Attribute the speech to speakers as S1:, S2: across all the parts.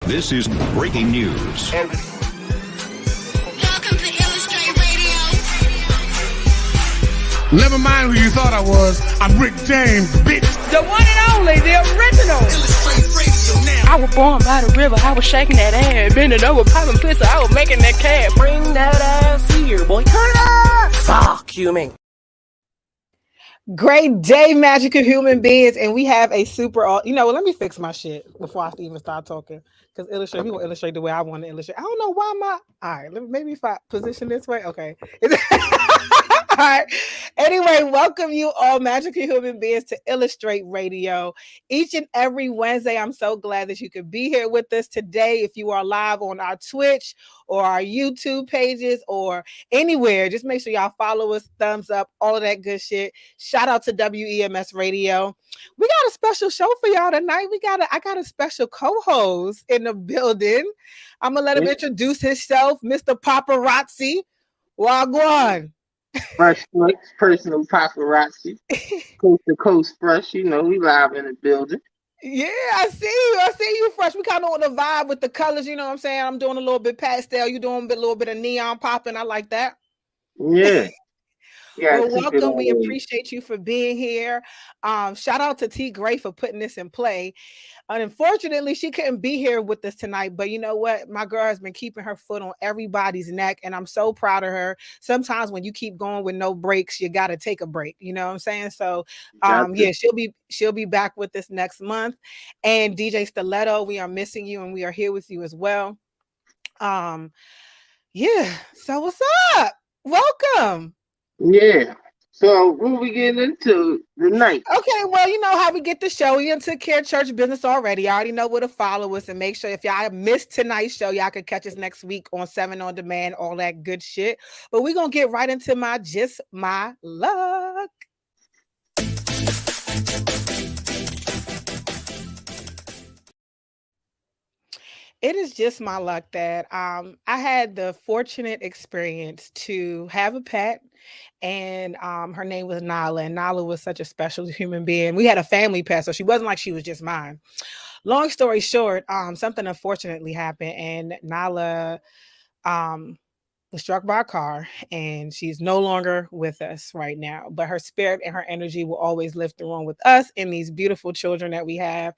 S1: This is breaking news.
S2: Welcome to Ilastr8 Radio.
S3: Never mind who you thought I was. I'm Rick James, bitch.
S4: The one and only, the original.
S2: Ilastr8 Radio now.
S4: I was born by the river. I was shaking that ass, bending over, popping pistol. I was making that cash. Bring that ass here, boy. Turn it up. Fuck you, man.
S5: Great day, magical human beings, and we have a super. Let me fix my shit before I even start talking, because illustrate. We gonna illustrate the way I want to illustrate. I don't know why all right. Maybe if I position this way, okay. All right. Anyway, welcome you all, magical human beings, to Ilastr8 Radio. Each and every Wednesday, I'm so glad that you could be here with us today. If you are live on our Twitch or our YouTube pages or anywhere, just make sure y'all follow us, thumbs up, all of that good shit. Shout out to WEMS Radio. We got a special show for y'all tonight. I got a special co-host in the building. I'm gonna let him introduce himself, Mr. Paparazzi. Wagwan.
S6: Fresh Flicks, personal paparazzi, coast to coast fresh. We live in the building.
S5: Yeah, I see you fresh. We kind of on the vibe with the colors, you know what I'm saying? I'm doing a little bit pastel. You doing a little bit of neon popping. I like that.
S6: Yeah.
S5: Well, welcome. We appreciate you for being here. Shout out to T. Gray for putting this in play. Unfortunately, she couldn't be here with us tonight, but you know what? My girl has been keeping her foot on everybody's neck, and I'm so proud of her. Sometimes when you keep going with no breaks, you got to take a break. You know what I'm saying? So, yeah, she'll be back with us next month. And DJ Stiletto, we are missing you, and we are here with you as well. Yeah. So what's up? Welcome.
S6: Yeah. So what we getting into tonight?
S5: Okay, well, you know how we get the show. We took care of church business already. I already know where to follow us, and make sure if y'all missed tonight's show, y'all can catch us next week on 7 on Demand, all that good shit. But we're going to get right into Just My Luck. It is just my luck that I had the fortunate experience to have a pet, and her name was Nala, and Nala was such a special human being. We had a family pet, so she wasn't like she was just mine. Long story short, something unfortunately happened, and Nala was struck by a car, and she's no longer with us right now, but her spirit and her energy will always live through on with us and these beautiful children that we have.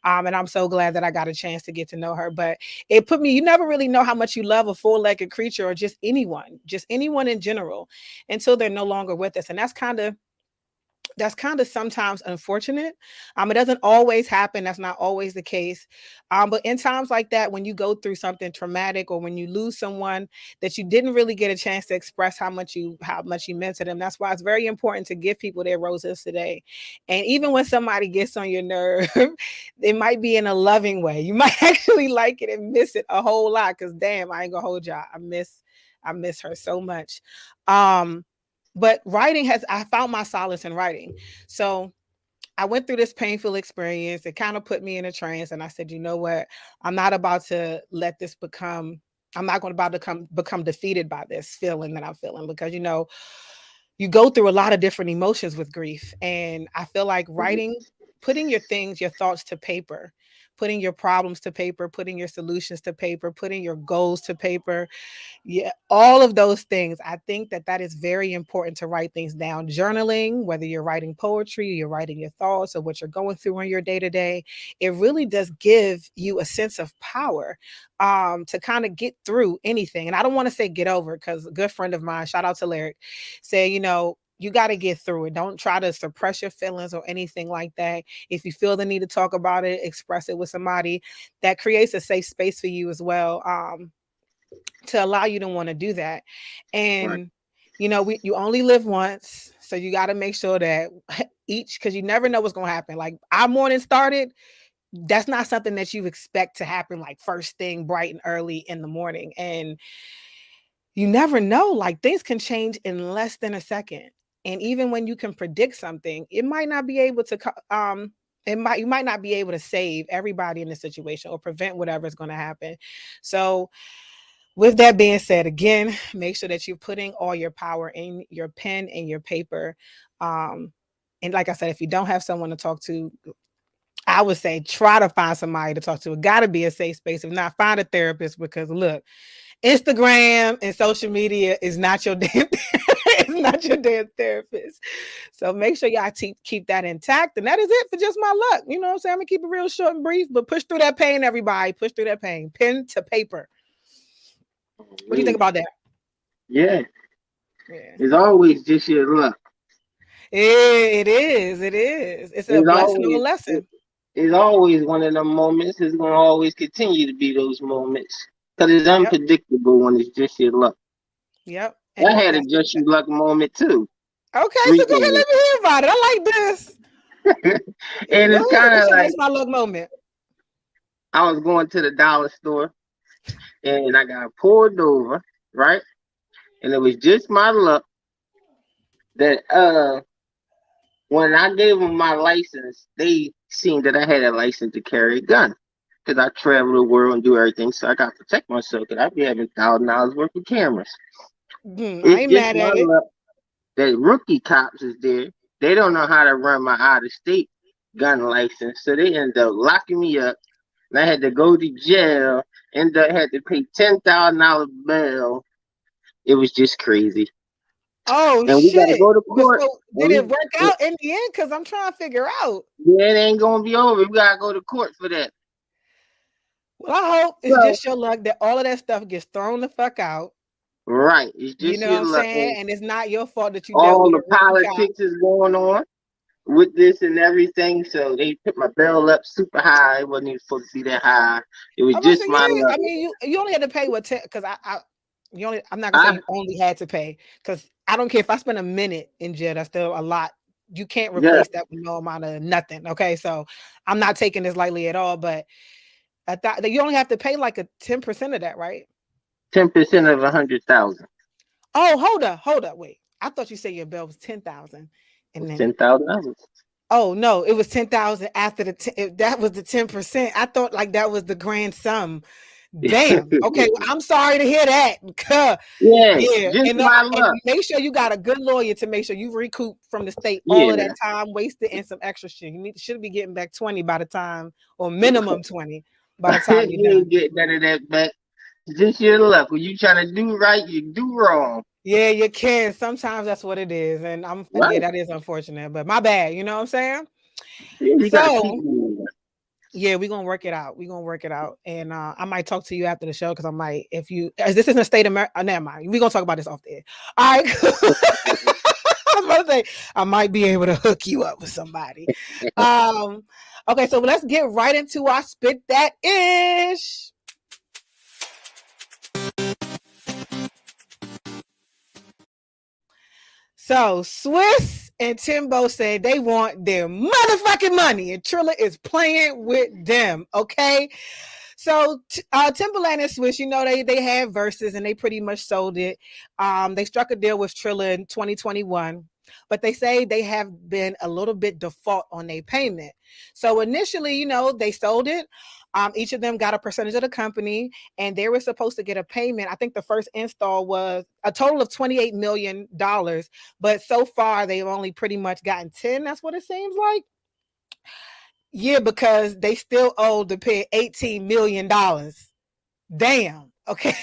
S5: And I'm so glad that I got a chance to get to know her. But it put me, you never really know how much you love a four-legged creature, or just anyone in general, until they're no longer with us. And that's kind of sometimes unfortunate. It doesn't always happen. That's not always the case. But in times like that, when you go through something traumatic, or when you lose someone that you didn't really get a chance to express how much you meant to them, that's why it's very important to give people their roses today. And even when somebody gets on your nerve, it might be in a loving way. You might actually like it and miss it a whole lot, because damn, I ain't gonna hold y'all. I miss her so much. But I found my solace in writing. So I went through this painful experience. It kind of put me in a trance. And I said, you know what? I'm not about to let this become defeated by this feeling that I'm feeling, because, you go through a lot of different emotions with grief. And I feel like writing, putting your thoughts to paper, putting your problems to paper, putting your solutions to paper, putting your goals to paper. Yeah, all of those things. I think that is very important, to write things down. Journaling, whether you're writing poetry, you're writing your thoughts, or what you're going through in your day-to-day, it really does give you a sense of power to kind of get through anything. And I don't want to say get over, because a good friend of mine, shout out to Lyric, say, you got to get through it. Don't try to suppress your feelings or anything like that. If you feel the need to talk about it, express it with somebody. That creates a safe space for you as well, to allow you to want to do that. And, right. You only live once. So you got to make sure that because you never know what's going to happen. Like our morning started, that's not something that you expect to happen like first thing bright and early in the morning. And you never know, like things can change in less than a second. And even when you can predict something, it might not be able to, you might not be able to save everybody in the situation or prevent whatever is going to happen. So with that being said, again, make sure that you're putting all your power in your pen and your paper. And like I said, if you don't have someone to talk to, I would say try to find somebody to talk to. It got to be a safe space. If not, find a therapist, because look, Instagram and social media is not your damn it's not your damn therapist. So make sure y'all keep that intact. And that is it for Just My Luck. You know what I'm saying? I'm gonna keep it real short and brief, but push through that pain, everybody. Push through that pain. Pen to paper. What do you think about that?
S6: Yeah. It's always just your luck.
S5: It is. It's a blessing or a lesson.
S6: It's always one of them moments. It's gonna always continue to be those moments. Because it's unpredictable when it's just your luck.
S5: Yep.
S6: I had a just your luck moment too.
S5: Okay, so go ahead, let me hear about it. I like this.
S6: And it's kind of like
S5: my luck moment.
S6: I was going to the dollar store and I got pulled over, right? And it was just my luck that when I gave them my license, they seen that I had a license to carry a gun. Because I travel the world and do everything, so I got to protect myself. Because I be having $1,000 worth of cameras.
S5: I ain't mad at it.
S6: That rookie cops is there. They don't know how to run my out-of-state gun license, so they end up locking me up. And I had to go to jail. And I had to pay $10,000 bail. It was just crazy.
S5: Oh,
S6: and we gotta go to court.
S5: So did it work out in the end? Because I'm trying to figure out.
S6: Yeah, it ain't gonna be over. We gotta go to court for that.
S5: Well, I hope it's just your luck that all of that stuff gets thrown the fuck out.
S6: Right. It's just
S5: you know
S6: your
S5: what I'm
S6: luck.
S5: saying? And it's not your fault that you
S6: all the politics is going on with this and everything. So they put my bail up super high. It wasn't even supposed to be that high. It was just my luck.
S5: I mean, you only had to pay what because I'm not gonna say you only had to pay, because I don't care if I spend a minute in jail, that's still a lot. You can't replace that with no amount of nothing. Okay, so I'm not taking this lightly at all, but I thought that you only have to pay like a 10% of that, right?
S6: 10% of 100,000.
S5: Oh, hold up, wait. I thought you said your bill was 10,000, and then
S6: 10,000.
S5: Oh no, it was 10,000 after that was the 10%. I thought like that was the grand sum. Damn. Okay, well, I'm sorry to hear that.
S6: Yeah.
S5: And make sure you got a good lawyer to make sure you recoup from the state all of that time wasted and some extra shit. You should be getting back 20 by the time, or minimum 20 by the time
S6: you ain't get none of that back. Just your luck. When you trying to do right, you do wrong.
S5: Yeah, you can. Sometimes that's what it is, and yeah, that is unfortunate. But my bad. You know what I'm saying? Yeah, we're gonna work it out. And I might talk to you after the show, because I might, as this isn't a state of America, never mind. We're gonna talk about this off the air. All right. I was about to say I might be able to hook you up with somebody. Okay, so let's get right into our Spit That Ish. So Swiss and Timbo said they want their motherfucking money, and Trilla is playing with them. Okay. So Timberland and Swiss, they had verses and they pretty much sold it. They struck a deal with Trilla in 2021, but they say they have been a little bit default on their payment. So initially, they sold it. Each of them got a percentage of the company, and they were supposed to get a payment. I think the first install was a total of $28 million, but so far they've only pretty much gotten 10. That's what it seems like. Yeah, because they still owe to pay $18 million. Damn. Okay.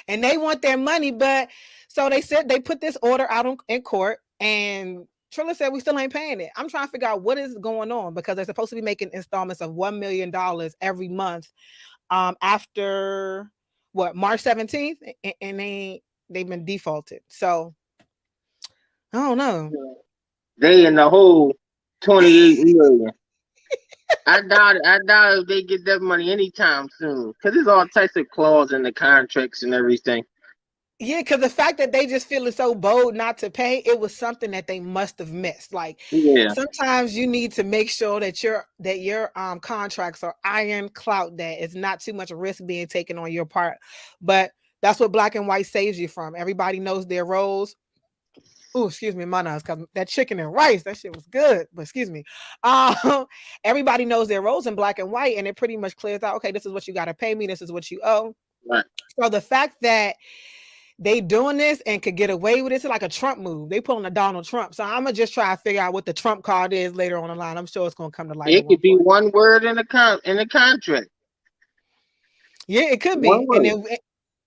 S5: And they want their money, but so they said they put this order out in court, and Trilla said we still ain't paying it. I'm trying to figure out what is going on, because they're supposed to be making installments of $1 million every month after March 17th, and they've been defaulted. So I don't know.
S6: They in the whole 28 million. I doubt if they get that money anytime soon, because there's all types of clauses in the contracts and everything.
S5: Yeah, because the fact that they just feeling so bold not to pay, it was something that they must have missed. Like, sometimes you need to make sure that your contracts are ironclad, that it's not too much risk being taken on your part. But that's what Black and White saves you from. Everybody knows their roles. Oh, excuse me, my nose, because that chicken and rice, that shit was good. But excuse me. Everybody knows their roles in Black and White, and it pretty much clears out, okay, this is what you got to pay me. This is what you owe.
S6: Right.
S5: So the fact that they doing this and could get away with it. It's like a Trump move. They pulling a Donald Trump. So I'm gonna just try to figure out what the Trump card is later on the line. I'm sure it's gonna come to light.
S6: It could be one word in the contract.
S5: Yeah, it could be.
S6: One word.
S5: And then,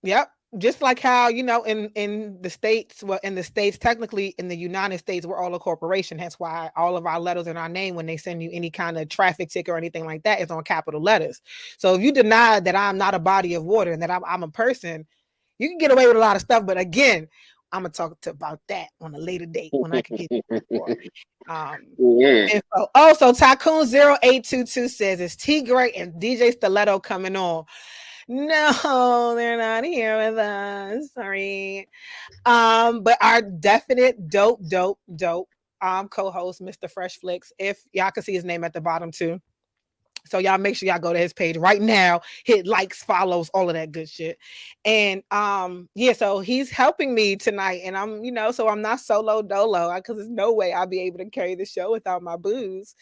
S5: yep. Just like how, you know, in the States, well, in the States, technically in the United States, we're all a corporation. That's why all of our letters in our name, when they send you any kind of traffic ticket or anything like that, is on capital letters. So if you deny that I'm not a body of water and that I'm a person, you can get away with a lot of stuff. But again, I'm gonna talk about that on a later date when I can get more. Info. Oh, so Tycoon 0822 says, it's T Gray and DJ Stiletto coming on? No, they're not here with us. Sorry. But our definite dope co-host, Mr. Fresh Flicks. If y'all can see his name at the bottom too. So y'all make sure y'all go to his page right now, hit likes, follows, all of that good shit. And yeah, so he's helping me tonight. And I'm, you know, so I'm not solo dolo, because there's no way I'll be able to carry the show without my booze.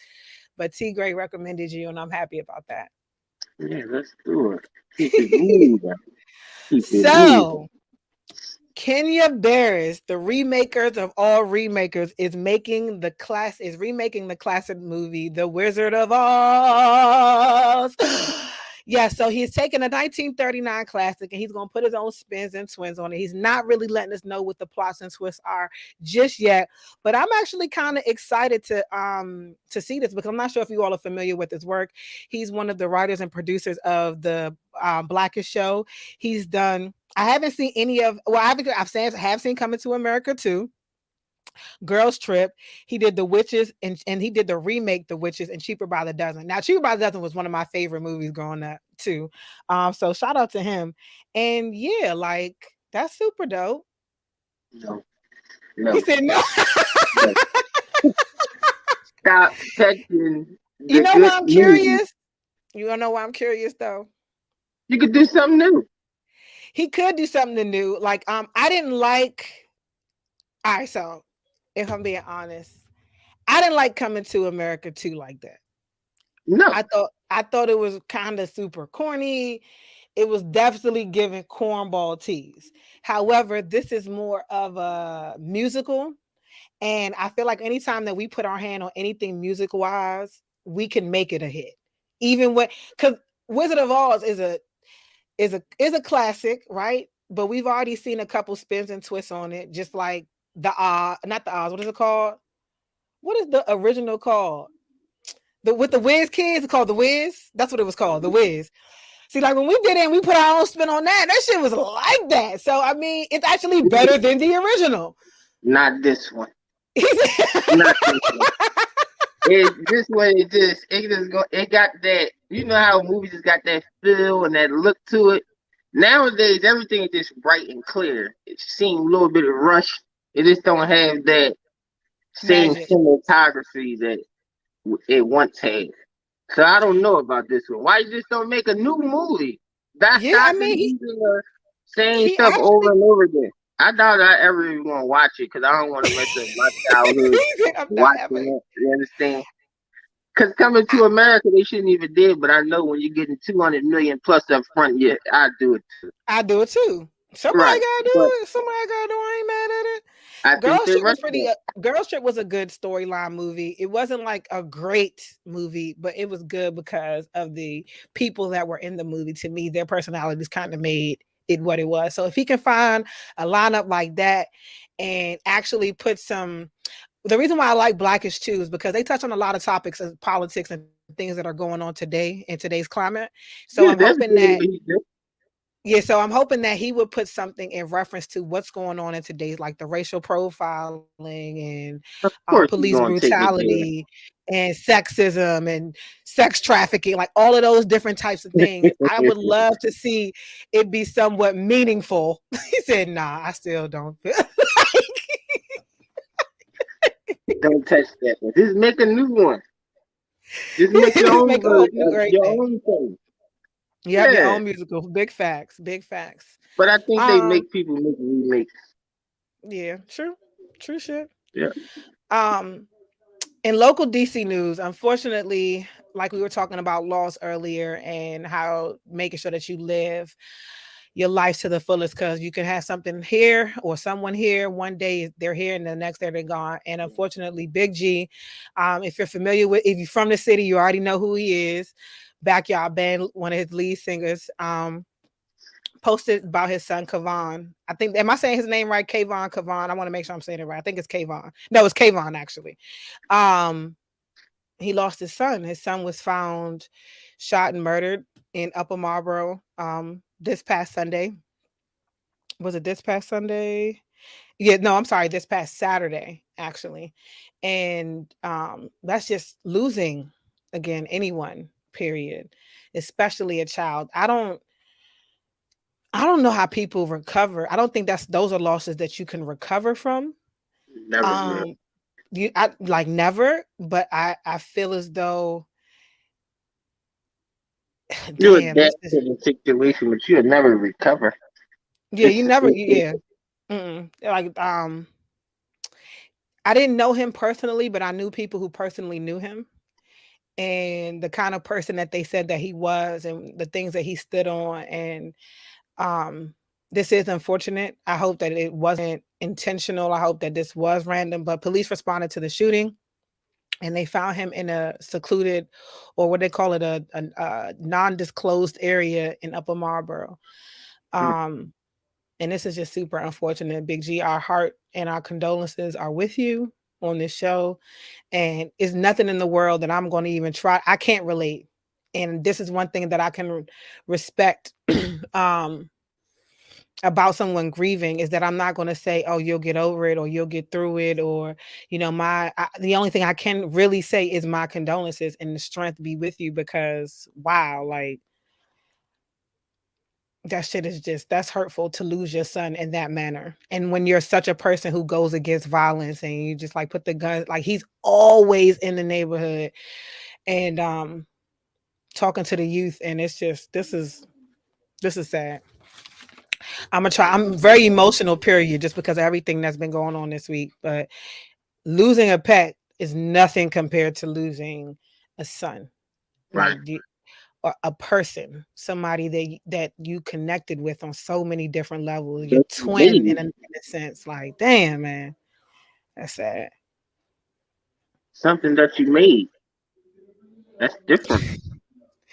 S5: But T Gray recommended you, and I'm happy about that.
S6: Yeah, let's do it. Keep it moving.
S5: So Kenya Barris, the remakers of all remakers, is remaking the classic movie The Wizard of Oz. Yeah, so he's taking a 1939 classic and he's going to put his own spins and twins on it. He's not really letting us know what the plots and twists are just yet, but I'm actually kind of excited to see this, because I'm not sure if you all are familiar with his work. He's one of the writers and producers of the Blackish Show. He's done, I haven't seen any of, well, I have seen Coming to America too. Girls Trip. He did The Witches, and he did the remake The Witches and Cheaper by the Dozen. Now, Cheaper by the Dozen was one of my favorite movies growing up too. So shout out to him. And yeah, like, that's super dope.
S6: No.
S5: He said no.
S6: Stop touching.
S5: You know why I'm curious? You wanna know why I'm curious though?
S6: You could do something new.
S5: He could do something new. Like, I didn't like. All right, so if I'm being honest, I didn't like Coming to America 2 like that.
S6: No.
S5: I thought it was kind of super corny. It was definitely giving cornball tease. However, this is more of a musical. And I feel like anytime that we put our hand on anything music wise, we can make it a hit. Even when, because Wizard of Oz is a classic, right? But we've already seen a couple spins and twists on it, just like not the Oz. What is it called? What is the original called? With the Wiz kids, it's called The Wiz. That's what it was called, The Wiz. See, like when we did it and we put our own spin on that shit was like that. So I mean, it's actually better than the original.
S6: Not this one. Not this one. This one, it got that, you know how movies just got that feel and that look to it. Nowadays, everything is just bright and clear. It seems a little bit of rush. It just don't have that same cinematography that it once had. So I don't know about this one. Why you just don't make a new movie? Using the same stuff over and over again. I doubt I ever even want to watch it because I don't want to mess up my childhood watching it. You understand? Because Coming to America, they shouldn't even did, but I know when you're getting 200 million plus up front, yeah, I do it too.
S5: I do it too. Somebody gotta do it. Somebody gotta do it. I ain't mad at it. Girls Trip was a good storyline movie. It wasn't like a great movie, but it was good because of the people that were in the movie. To me, their personalities kind of made it what it was. So if he can find a lineup like that and actually put some, the reason why I like Blackish too is because they touch on a lot of topics of politics and things that are going on today in today's climate. So I'm hoping that. Yeah, so I'm hoping that he would put something in reference to what's going on in today's, like the racial profiling and police brutality and sexism and sex trafficking, like all of those different types of things. I would love to see it be somewhat meaningful. He said, nah, I still don't feel like.
S6: Don't touch that one. Just make a new one. Just make your own thing.
S5: Yeah, your own musical. Big facts.
S6: But I think they make people make remakes.
S5: Yeah, true shit.
S6: Yeah.
S5: In local DC news, unfortunately, like we were talking about laws earlier and how making sure that you live your life to the fullest, because you can have something here or someone here one day they're here and the next day they're gone. And unfortunately, Big G, if you're from the city, you already know who he is. Backyard Band, one of his lead singers, posted about his son Kavon. I think, am I saying his name right? Kavon. I want to make sure I'm saying it right. I think it's Kavon. No, it's Kavon actually. He lost his son. His son was found shot and murdered in Upper Marlboro this past Sunday. Was it this past Sunday? Yeah, no, I'm sorry, this past Saturday, actually. And that's just losing, again, anyone, period, especially a child. I don't know how people recover. I don't think those are losses that you can recover from.
S6: Never.
S5: Never, but I feel as though
S6: you adapt to the situation, but you'll never recover.
S5: Yeah, you never. Yeah. Like I didn't know him personally, but I knew people who personally knew him, and the kind of person that they said that he was, and the things that he stood on. And this is unfortunate. I hope that it wasn't intentional. I hope that this was random. But police responded to the shooting, and they found him in a secluded, or what they call it, a non-disclosed area in Upper Marlboro. And this is just super unfortunate. Big G, our heart and our condolences are with you on this show. And it's nothing in the world that I'm going to even try. I can't relate. And this is one thing that I can respect about someone grieving, is that I'm not going to say, oh, you'll get over it, or you'll get through it, or, the only thing I can really say is my condolences and the strength be with you, because wow, like, that shit is that's hurtful to lose your son in that manner. And when you're such a person who goes against violence, and you just like put the gun, like he's always in the neighborhood and talking to the youth. And it's just, this is sad. I'm very emotional, period, just because of everything that's been going on this week. But losing a pet is nothing compared to losing a son.
S6: Right.
S5: Like, or a person, somebody that you connected with on so many different levels, your twin in a sense. Like, damn, man, that's sad.
S6: Something that you made, that's different.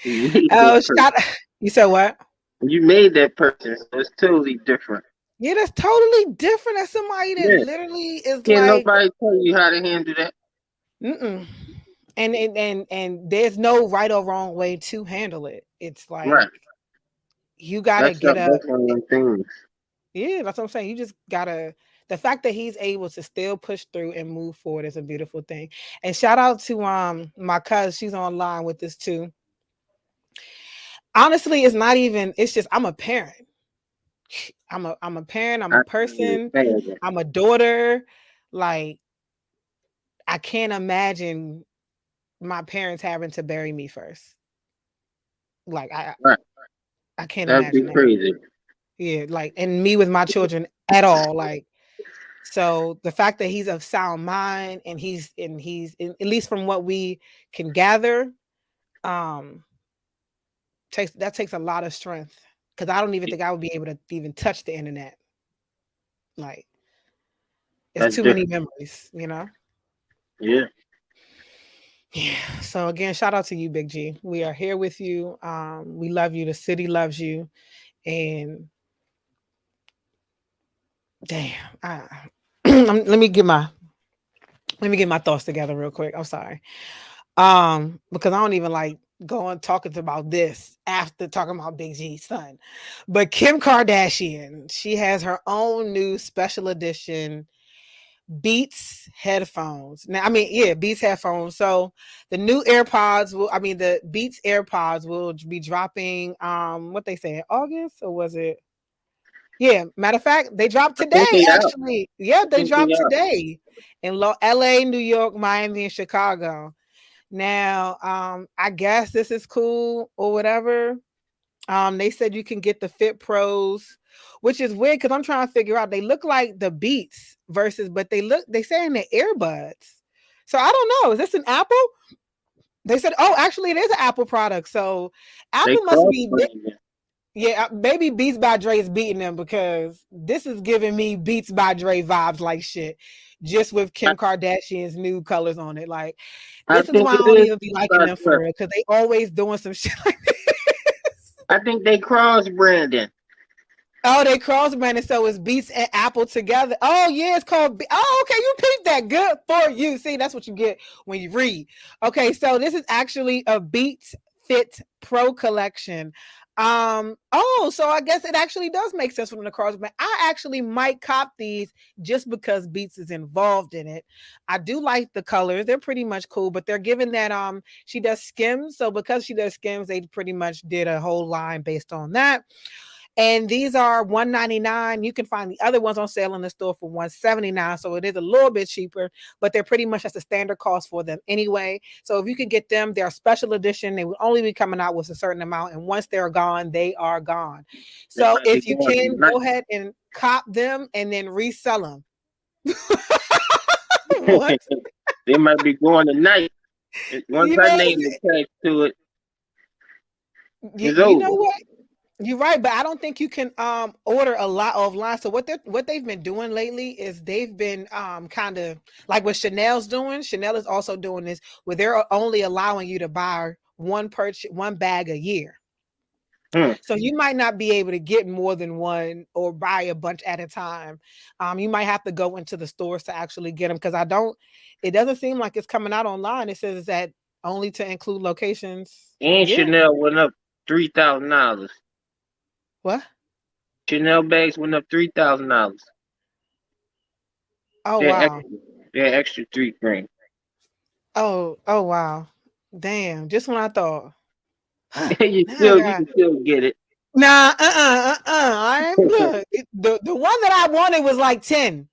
S5: You said what?
S6: You made that person, so it's totally different.
S5: Yeah, that's totally different. That's somebody that literally is
S6: Can't
S5: like,
S6: nobody tell you how to handle that.
S5: And there's no right or wrong way to handle it. It's like,
S6: right,
S5: you gotta get up.
S6: That's one of them things.
S5: Yeah, that's what I'm saying. You just gotta. The fact that he's able to still push through and move forward is a beautiful thing. And shout out to my cousin. She's online with this too. Honestly, it's not even. It's just, I'm a parent. I'm a parent. I'm a person. I'm a daughter. Like, I can't imagine my parents having to bury me first. Like, I can't
S6: That'd
S5: imagine
S6: be crazy.
S5: that. Yeah, like, and me with my children at all. Like, so the fact that he's of sound mind, and he's at least from what we can gather, takes a lot of strength, because I don't even think I would be able to even touch the internet. Like, it's too many memories,
S6: Yeah.
S5: Yeah. So again, shout out to you, Big G. We are here with you. We love you. The city loves you. And damn, let me get my thoughts together real quick. I'm sorry. Because I don't even like going talking about this after talking about Big G's son. But Kim Kardashian, she has her own new special edition Beats headphones. Now, Beats headphones. So the new the Beats AirPods will be dropping what they say, August, or was it? Yeah, matter of fact, they dropped today, actually. Yeah, they dropped today in LA, New York, Miami, and Chicago. Now, I guess this is cool or whatever. They said you can get the Fit Pros, which is weird because I'm trying to figure out. They look like the Beats but they say in the earbuds. So I don't know. Is this an Apple? They said, oh, actually, it is an Apple product. So Apple must be. Yeah, maybe Beats by Dre is beating them because this is giving me Beats by Dre vibes like shit. Just with Kim Kardashian's new colors on it. Like,
S6: I
S5: this is
S6: think
S5: why I
S6: it
S5: don't
S6: is
S5: even be liking
S6: about
S5: them for
S6: Dre.
S5: real. Because they always doing some shit like this.
S6: I think they cross branding.
S5: Oh, they cross-branded, so it's Beats and Apple together. Oh, yeah, it's called. Oh, okay, you peeped that. Good for you. See, that's what you get when you read. Okay, so this is actually a Beats Fit Pro collection. So I guess it actually does make sense from the crossband. I actually might cop these just because Beats is involved in it. I do like the colors. They're pretty much cool, but they're given that she does skims. So because she does skims, they pretty much did a whole line based on that. And these are $199. You can find the other ones on sale in the store for $179. So it is a little bit cheaper, but they're pretty much just a standard cost for them anyway. So if you can get them, they're a special edition. They will only be coming out with a certain amount. And once they're gone, they are gone. So if you can, go ahead and cop them and then resell them. What?
S6: They might be going tonight. Once I name attached to it, it's over.
S5: You know what? You're right, but I don't think you can order a lot offline. So what they've been doing lately is they've been kind of like what Chanel's doing. Chanel is also doing this where they're only allowing you to buy one bag a year. So you might not be able to get more than one or buy a bunch at a time. You might have to go into the stores to actually get them because it doesn't seem like it's coming out online. It says that only to include locations.
S6: And
S5: Yeah.
S6: Chanel went up $3,000.
S5: What?
S6: Chanel bags went up $3,000.
S5: Oh, wow.
S6: They're extra $3,000.
S5: Oh wow. Damn. Just when I thought.
S6: You can still get it.
S5: Nah, I ain't good. The one that I wanted was like 10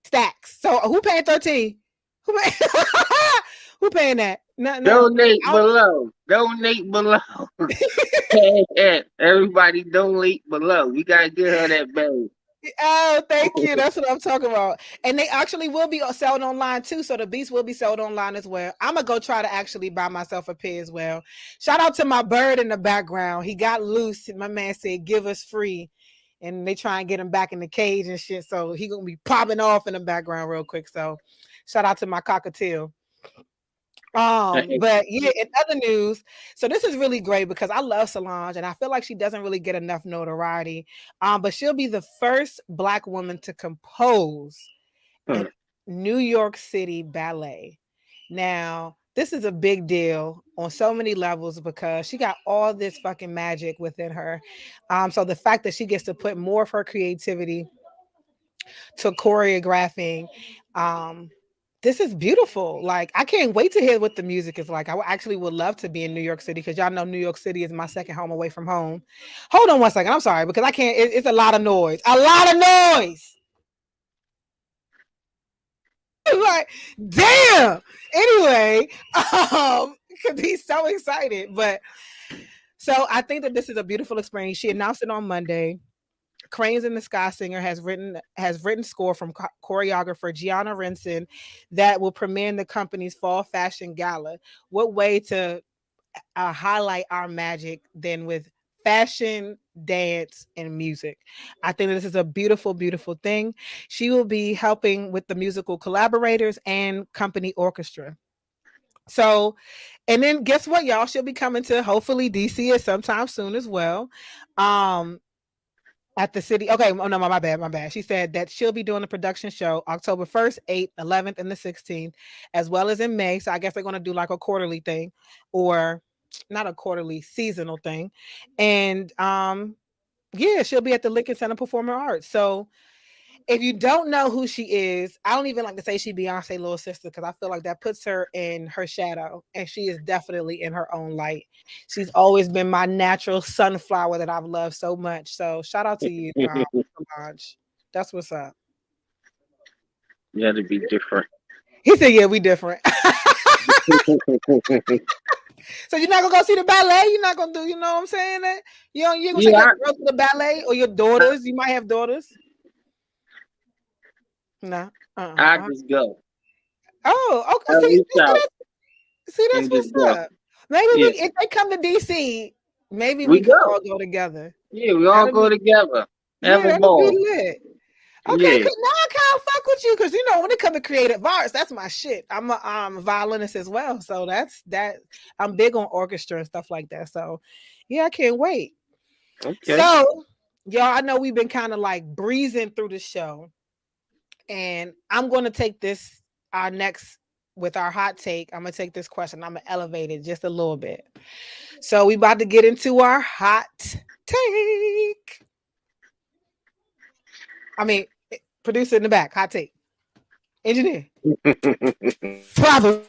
S5: stacks. So who paying 13? Who paying that? No.
S6: Donate below. Donate below. Everybody donate below. We gotta get her that bag.
S5: Oh, thank you. That's what I'm talking about. And they actually will be sold online too. So the Beats will be sold online as well. I'm gonna go try to actually buy myself a pair as well. Shout out to my bird in the background. He got loose. My man said, "Give us free," and they try and get him back in the cage and shit. So he gonna be popping off in the background real quick. So shout out to my cockatiel. But yeah, in other news, so this is really great because I love Solange and I feel like she doesn't really get enough notoriety. But she'll be the first Black woman to compose a New York City ballet. Now, this is a big deal on so many levels because she got all this fucking magic within her. So the fact that she gets to put more of her creativity to choreographing, this is beautiful. Like, I can't wait to hear what the music is like. I actually would love to be in New York City because y'all know New York City is my second home away from home. Hold on one second. I'm sorry because I can't. It's a lot of noise. A lot of noise. Like, damn. Anyway, because he's so excited. But so I think that this is a beautiful experience. She announced it on Monday. Cranes in the Sky Singer has written score from choreographer Gianna Renson that will premiere in the company's fall fashion gala. What way to highlight our magic than with fashion, dance, and music? I think this is a beautiful, beautiful thing. She will be helping with the musical collaborators and company orchestra. So, and then guess what, y'all? She'll be coming to hopefully DC at sometime soon as well. At the city. Okay. Oh, no, my bad. She said that she'll be doing a production show October 1st, 8th, 11th, and the 16th, as well as in May. So I guess they're going to do like a quarterly thing or not a quarterly, seasonal thing. And yeah, she'll be at the Lincoln Center Performing Arts. So if you don't know who she is, I don't even like to say she Beyonce's little sister because I feel like that puts her in her shadow, and she is definitely in her own light. She's always been my natural sunflower that I've loved so much. So shout out to you, Solange. That's what's up.
S6: You had to be different.
S5: He said, "Yeah, we different." So you're not gonna go see the ballet? You're not gonna do? You know what I'm saying? That you gonna take your girls to the ballet or your daughters? You might have daughters. No,
S6: I just go.
S5: Oh, okay. See, that's what's up. Maybe if they come to DC, maybe we can all go together.
S6: Yeah, we all
S5: That'll
S6: go
S5: be,
S6: together.
S5: yeah,
S6: Have a
S5: that'll be
S6: ball.
S5: lit. Okay,
S6: Yeah.
S5: now I kind of fuck with you because you know when it comes to creative arts, that's my shit. I'm a violinist as well, so that's that. I'm big on orchestra and stuff like that. So, yeah, I can't wait.
S6: Okay.
S5: So, y'all, I know we've been kind of like breezing through the show, and I'm going to take this our next with our hot take. I'm gonna take this question. I'm gonna elevate it just a little bit. So we about to get into our hot take. I mean, producer in the back, hot take. Engineer. Father.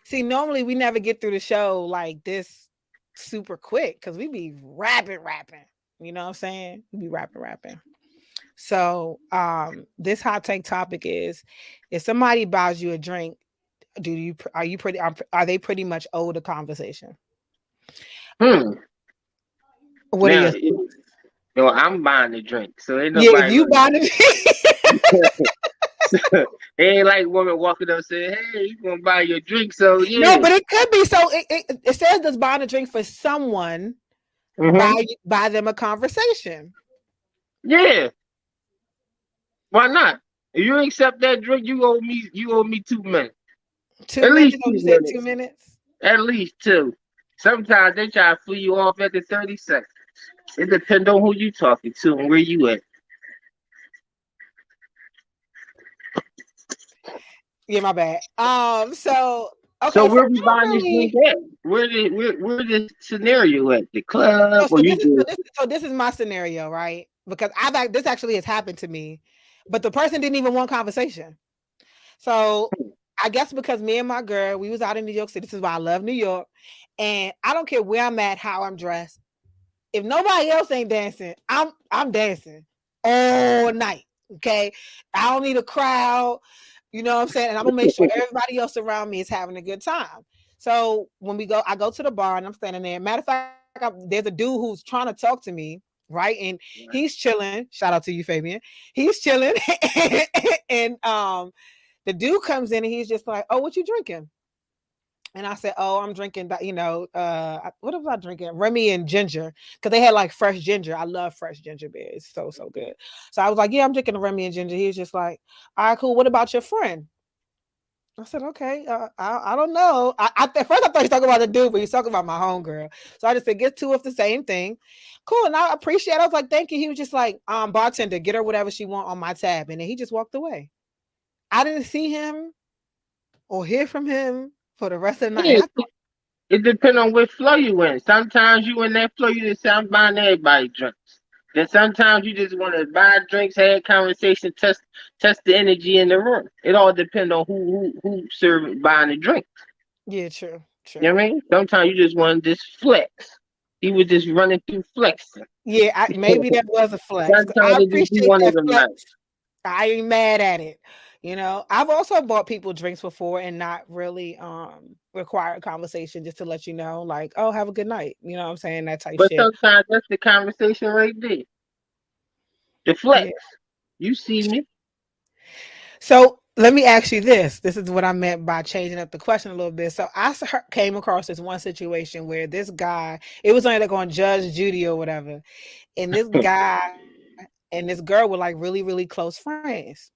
S5: See, normally we never get through the show like this super quick because we be rapping. You know what I'm saying? We be rapping. So this hot take topic is if somebody buys you a drink, are they pretty much owed a conversation?
S6: Hmm.
S5: What are
S6: Now,
S5: your
S6: I'm buying the drink, so ain't
S5: yeah, if
S6: nobody
S5: you
S6: really.
S5: buy the
S6: It ain't like woman walking up saying, "Hey, you gonna buy your drink?" So
S5: no,
S6: yeah.
S5: but it could be so it says does buying a drink for someone
S6: Mm-hmm.
S5: buy them a conversation.
S6: Yeah. Why not? If you accept that drink, you owe me. You owe me 2 minutes.
S5: 2 minutes?
S6: At least
S5: Oh,
S6: two
S5: you said
S6: minutes.
S5: 2 minutes?
S6: At least two. Sometimes they try to flee you off after 30 seconds. It depends on who you talking to and where you at.
S5: Yeah, my bad. So
S6: So
S5: okay, so
S6: where we
S5: I don't
S6: buying this drink
S5: really
S6: at? Where this scenario at? The club
S5: no,
S6: or you do?
S5: so this is my scenario, right? Because this actually has happened to me, but the person didn't even want conversation. So I guess because me and my girl, we was out in New York City. This is why I love New York. And I don't care where I'm at, how I'm dressed. If nobody else ain't dancing, I'm dancing all night. Okay. I don't need a crowd. You know what I'm saying? And I'm gonna make sure everybody else around me is having a good time. So when I go to the bar and I'm standing there. Matter of fact, there's a dude who's trying to talk to me, right? And he's chilling. Shout out to you, Fabian. He's chilling, and the dude comes in and he's just like, "Oh, what you drinking?" And I said, "Oh, I'm drinking, what was I drinking? Remy and ginger, because they had like fresh ginger. I love fresh ginger beer. It's so good." So I was like, "Yeah, I'm drinking a Remy and ginger." He was just like, "All right, cool. What about your friend?" I said, "Okay, I don't know." At first I thought he was talking about the dude, but he's talking about my homegirl. So I just said, "Get two of the same thing." Cool, and I appreciate it. I was like, "Thank you." He was just like, "Bartender, get her whatever she want on my tab," and then he just walked away. I didn't see him or hear from him for the rest of the night. And
S6: Yeah,
S5: I thought,
S6: it depends on which flow you in. Sometimes you in that flow, you just say, "I'm buying everybody drinks." Then sometimes you just want to buy drinks, have conversation, test the energy in the room. It all depends on who serving buying the drink.
S5: yeah, true.
S6: You know what I mean? Sometimes you just want to just flex. He was just running through flexing.
S5: Yeah, maybe that was a flex.
S6: Sometimes
S5: I
S6: it just be
S5: appreciate
S6: one of
S5: that
S6: them
S5: flex.
S6: nights.
S5: I ain't mad at it. You know, I've also bought people drinks before and not really required conversation just to let you know, like, oh, have a good night. You know what I'm saying? That type
S6: But
S5: shit.
S6: sometimes that's the conversation right there. The flex.
S5: Yeah.
S6: You see me?
S5: So let me ask you this. This is what I meant by changing up the question a little bit. So came across this one situation where this guy, it was only like on Judge Judy or whatever, and this guy and this girl were like really, really close friends.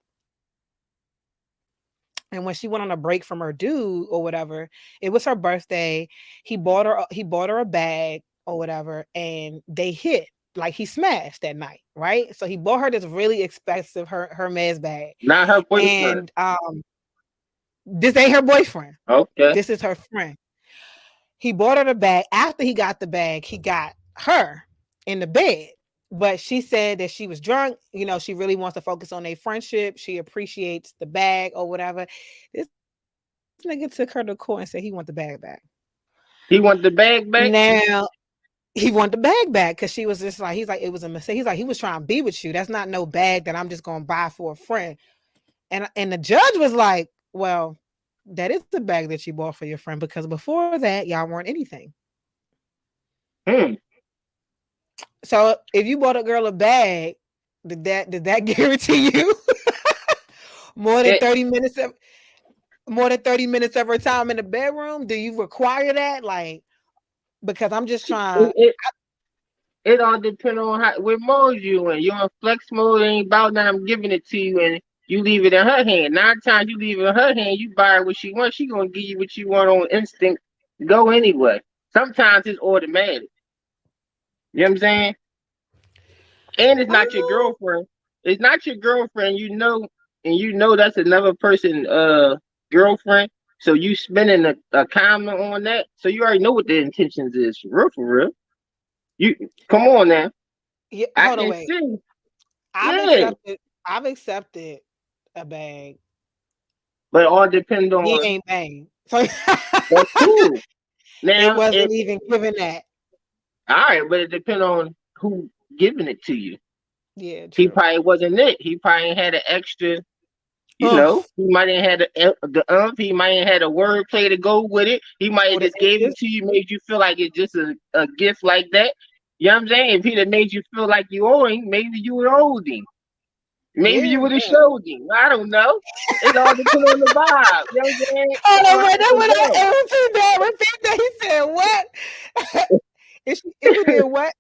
S5: And when she went on a break from her dude or whatever, it was her birthday. He bought her a bag or whatever, and they hit. Like he smashed that night, right? So he bought her this really expensive Hermes bag.
S6: Not her boyfriend.
S5: And this ain't her boyfriend.
S6: Okay.
S5: This is her friend. He bought her the bag. After he got the bag, he got her in the bed. But she said that she was drunk. You know, she really wants to focus on their friendship. She appreciates the bag or whatever. This nigga took her to court and said he want the bag back.
S6: He want the bag back?
S5: Now he want the bag back because she was just like, he's like, it was a mistake. He's like, he was trying to be with you. That's not no bag that I'm just gonna buy for a friend. And the judge was like, well, that is the bag that you bought for your friend because before that, y'all weren't anything. So if you bought a girl a bag, did that guarantee you more than 30 minutes of more than 30 minutes of her time in the bedroom? Do you require that? Like, because I'm just trying.
S6: It all depends on what mode you in. You're in flex mode, ain't about now I'm giving it to you and you leave it in her hand. 9 times you leave it in her hand, you buy her what she wants, she gonna give you what you want on instinct. Go anyway. Sometimes it's automatic. You know what I'm saying? And it's not your girlfriend. It's not your girlfriend, and you know that's another person girlfriend. So you spending a comment on that. So you already know what the intentions is for real. You come on now.
S5: Yeah,
S6: I
S5: hold on,
S6: can
S5: wait.
S6: see.
S5: I've accepted a bag.
S6: But it all depends on
S5: He ain't bang. So
S6: that's cool. Now
S5: it wasn't even given that.
S6: all right, but it depends on who giving it to you.
S5: Yeah, true.
S6: He probably wasn't it. He probably had an extra, you know, he might have had the he might have had a wordplay to go with it. He might have just gave it to you, made you feel like it's just a gift like that. You know what I'm saying? If he'd have made you feel like you owe him, maybe you would have owed him. Maybe you would have showed him. I don't know. It all depends on the vibe. You know what I'm saying?
S5: Oh no, wait, that repeat that. He said what? If you did what?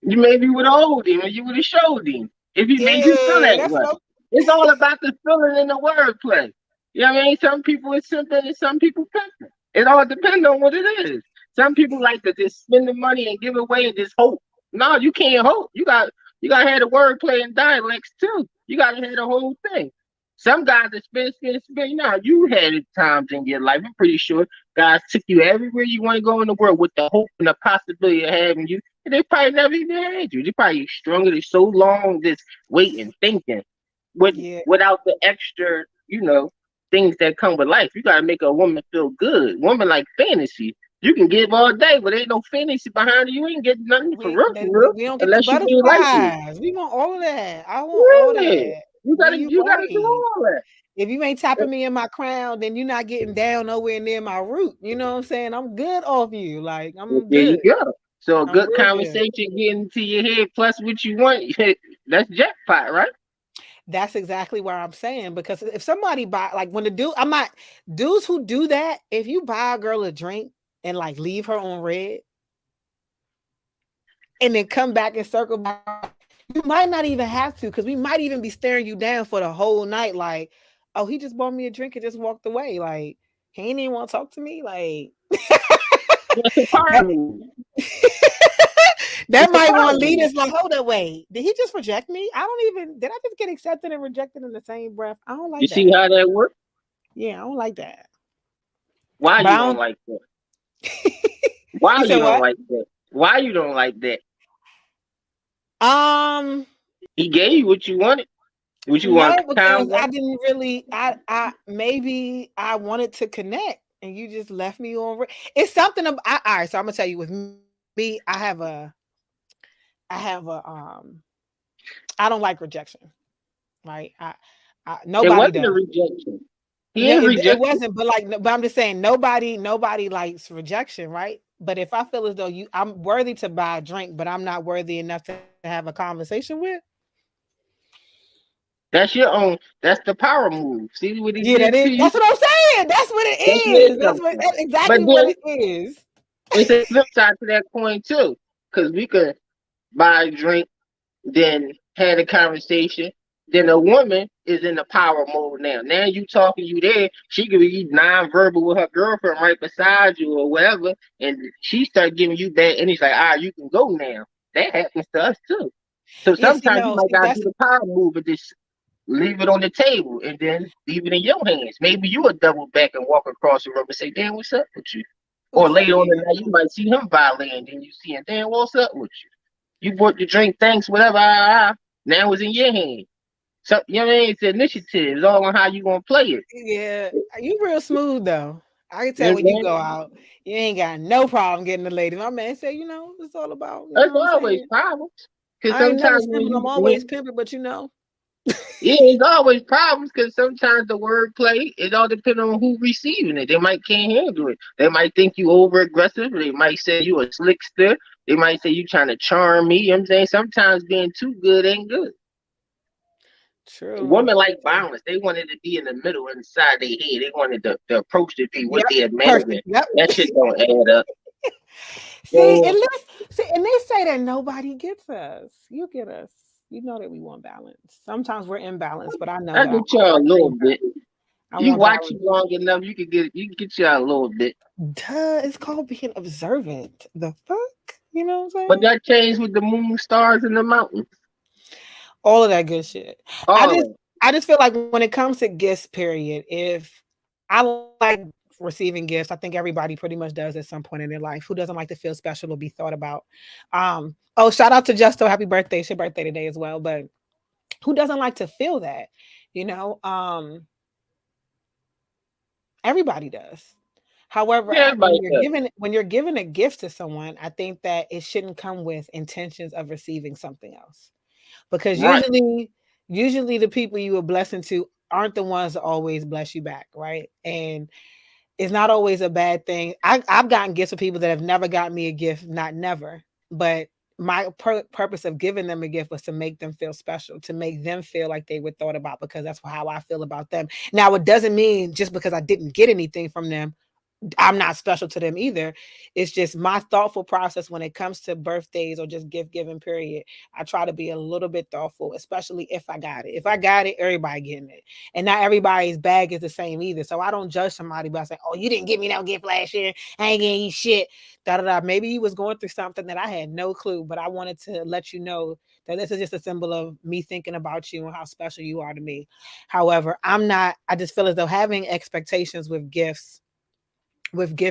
S6: You maybe would have owed him and you would have showed him if he made you feel that way. It's all about the feeling and the wordplay. You know what I mean? Some people it's simple and some people pimping. It all depends on what it is. Some people like to just spend the money and give away and just hope. No, you can't hope. You got to have the wordplay and dialects too. You got to have the whole thing. Some guys that spend. Now you had it times in your life. I'm pretty sure guys took you everywhere you want to go in the world with the hope and the possibility of having you. And they probably never even had you. They probably strung it so long, just waiting, thinking, without the extra, things that come with life. You gotta make a woman feel good. Woman like fantasy. You can give all day, but ain't no fantasy behind you. You ain't getting nothing for real.
S5: We don't get
S6: unless
S5: the
S6: you
S5: butterflies.
S6: like
S5: We want all of that. I want all of that.
S6: You gotta do all that.
S5: If you ain't tapping me in my crown, then you're not getting down nowhere near my root. You know what I'm saying? I'm good off you. Like I'm good.
S6: There you go. So a good conversation getting into your head plus what you want, that's jackpot, right?
S5: That's exactly what I'm saying. Because if somebody buy, like when dudes who do that, if you buy a girl a drink and like leave her on red and then come back and circle back, you might not even have to, because we might even be staring you down for the whole night. Like, oh, he just bought me a drink and just walked away. Like, he ain't even want to talk to me. Like, that might want to lead us like, hold up, wait, did he just reject me? Did I just get accepted and rejected in the same breath? I don't like that.
S6: You see how that works?
S5: Yeah, I don't like that.
S6: Why you don't like that? Why you don't like that? Why you don't like that? He gave you what you wanted. What you want?
S5: Because I didn't really. I maybe I wanted to connect, and you just left me on. It's something. All right, so I'm gonna tell you. With me, I don't like rejection. Right? Nobody.
S6: It wasn't
S5: does.
S6: a rejection.
S5: It wasn't, but I'm just saying nobody likes rejection, right? But if I feel as though I'm worthy to buy a drink, but I'm not worthy enough to have a conversation with.
S6: That's your own. That's the power move. See what he did?
S5: That's what I'm saying. That's what it is. That's exactly what it is.
S6: It's a flip side to that coin too, because we could buy a drink, then had a conversation. Then a woman is in the power mode now. Now you talking, you there. She could be non-verbal with her girlfriend right beside you or whatever, and she start giving you that, and he's like, you can go now. That happens to us too. So sometimes you might gotta do the power move and just leave it on the table and then leave it in your hands. Maybe you would double back and walk across the room and say, "Damn, what's up with you?" Or later on in the night, you might see him violating, and you see him, "Damn, what's up with you? You bought the drink, thanks, whatever. Now it's in your hand." So you know what I mean? It's the initiative. It's all on how you gonna play it.
S5: Yeah, you real smooth though. I can tell when you go out, you ain't got no problem getting the lady. My man said, it's all about.
S6: There's always problems.
S5: Because sometimes I'm always pimping, but
S6: yeah, it's always problems because sometimes the wordplay, it all depends on who receiving it. They might can't handle it. They might think you over aggressive. They might say you a slickster. They might say you trying to charm me. You know what I'm saying? Sometimes being too good ain't good.
S5: True.
S6: Women like balance. They wanted to be in the middle inside their head. They wanted the approach to be what
S5: Yep.
S6: they imagine.
S5: Perfect. Yep.
S6: That shit don't add up.
S5: See,
S6: So
S5: and they say that nobody gets us. You get us. You know that we want balance. Sometimes we're imbalanced, but I know
S6: I
S5: that
S6: get y'all a little bit.
S5: I
S6: You
S5: want
S6: watch
S5: balance.
S6: it long enough, you can get y'all a little bit.
S5: Duh, it's called being observant. The fuck? You know what I'm
S6: But
S5: saying?
S6: that changed with the moon, stars, and the mountains.
S5: All of that good shit. I
S6: All
S5: just
S6: of it.
S5: I just feel like when it comes to gifts, period, if I like receiving gifts, I think everybody pretty much does at some point in their life. Who doesn't like to feel special or be thought about? Oh, shout out to Justo. Happy birthday. It's your birthday today as well. But who doesn't like to feel that? You know, everybody does. However,
S6: Yeah, everybody does.
S5: when you're giving a gift to someone, I think that it shouldn't come with intentions of receiving something else. Because
S6: Right.
S5: usually the people you are blessing to aren't the ones that always bless you back, right? And it's not always a bad thing. I've gotten gifts of people that have never got me a gift, not never, but my purpose of giving them a gift was to make them feel special, to make them feel like they were thought about, because that's how I feel about them. Now, it doesn't mean just because I didn't get anything from them, I'm not special to them either. It's just my thoughtful process when it comes to birthdays or just gift giving, period. I try to be a little bit thoughtful, especially if I got it. If I got it, everybody getting it. And not everybody's bag is the same either. So I don't judge somebody by saying, oh, you didn't give me no gift last year. I ain't getting you shit. Da, da, da. Maybe you was going through something that I had no clue, but I wanted to let you know that this is just a symbol of me thinking about you and how special you are to me. However, I just feel as though having expectations with gift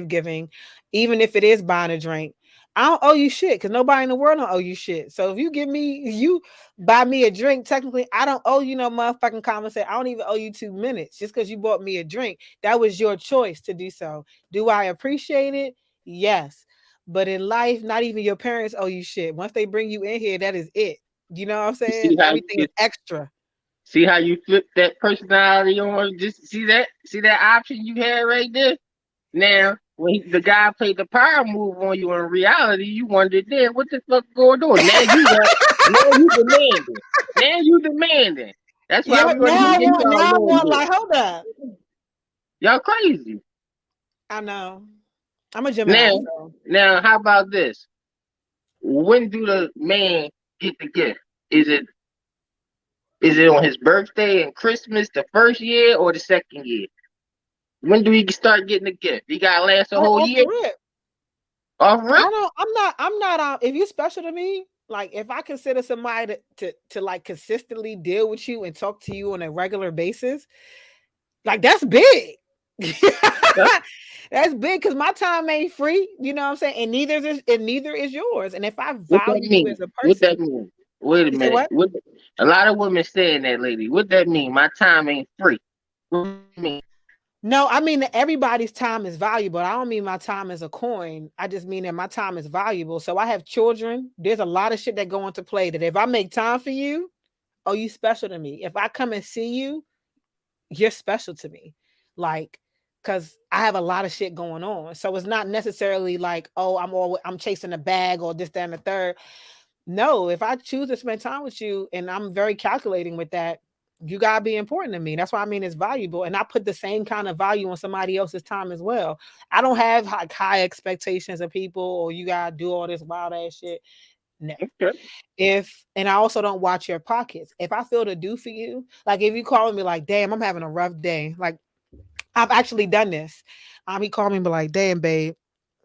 S5: giving, even if it is buying a drink, I don't owe you shit because nobody in the world don't owe you shit. So if you buy me a drink, technically I don't owe you no motherfucking conversation. I don't even owe you 2 minutes just because you bought me a drink. That was your choice to do so. Do I appreciate it? Yes. But in life, not even your parents owe you shit. Once they bring you in here, that is it. You know what I'm
S6: You
S5: saying? Everything is extra.
S6: see how you flip that personality on. Just see that option you had right there. Now, when the guy played the power move on you in reality, you wondered then what the fuck going on. Now you demanding. Now you demanding. That's why
S5: Yeah,
S6: we're gonna get into our
S5: now I
S6: little
S5: want
S6: bit.
S5: like, hold up.
S6: Y'all crazy.
S5: I know. I'm a Gemini,
S6: Now,
S5: so
S6: now, how about this? When do the man get the gift? Is it on his birthday and Christmas the first year or the second year? When do he start getting the gift? He gotta last a whole
S5: off
S6: year?
S5: the rip.
S6: Off rip?
S5: I don't. I'm not. If you're special to me, like if I consider somebody to like consistently deal with you and talk to you on a regular basis, like that's big.
S6: Huh?
S5: That's big because my time ain't free. You know what I'm saying? And neither is yours. And if I
S6: What that
S5: value you
S6: mean?
S5: as a
S6: What
S5: person,
S6: that mean? Wait a
S5: you say
S6: minute.
S5: what?
S6: A lot of women saying that, lady. What that mean? My time ain't free. What do you mean?
S5: No, I mean that everybody's time is valuable. I don't mean my time is a coin. I just mean that my time is valuable. So I have children. There's a lot of shit that go into play that if I make time for you, oh, you special to me. If I come and see you, you're special to me. Like, cause I have a lot of shit going on. So it's not necessarily like, oh, I'm chasing a bag or this, that, and the third. No, if I choose to spend time with you and I'm very calculating with that, you gotta be important to me. That's why I mean it's valuable. And I put the same kind of value on somebody else's time as well. I don't have like high expectations of people or you gotta do all this wild ass shit. No.
S6: Okay.
S5: And I also don't watch your pockets. If I feel to do for you, like if you call me like, damn, I'm having a rough day. Like I've actually done this. He called me and be like, damn, babe,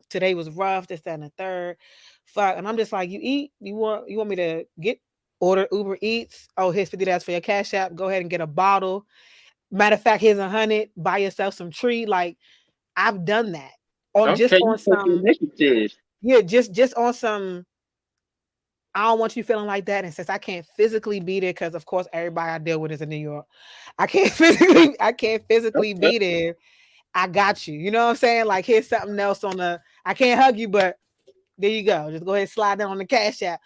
S5: today was rough, this, that, and the third. Fuck. And I'm just like, you eat? You want me to order Uber Eats? Oh, here's $50 for your cash app. Go ahead and get a bottle. Matter of fact, here's 100. Buy yourself some tree. Like I've done that
S6: Okay, you
S5: on
S6: take the
S5: some,
S6: initiative.
S5: yeah, just on some. I don't want you feeling like that. And since I can't physically be there, because of course everybody I deal with is in New York, I can't physically
S6: Okay.
S5: be there. I got you. You know what I'm saying? Like here's something else I can't hug you, but there you go. Just go ahead and slide down on the cash app.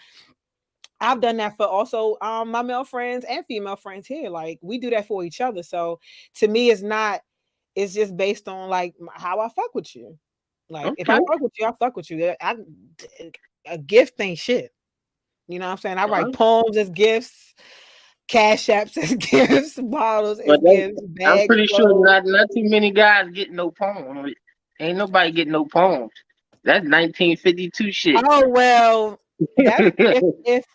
S5: I've done that for also my male friends and female friends here. Like we do that for each other. So to me, it's just based on like how I fuck with you. Like if I
S6: Okay.
S5: fuck with you, I fuck with you. A gift ain't shit. You know what I'm saying? I
S6: All
S5: write
S6: right.
S5: poems as gifts. cash apps as gifts, bottles as
S6: But
S5: gifts,
S6: I'm
S5: bags,
S6: pretty sure
S5: clothes.
S6: not too many guys get no poem. Ain't nobody getting no poems. That's 1952 shit.
S5: Oh well, that's if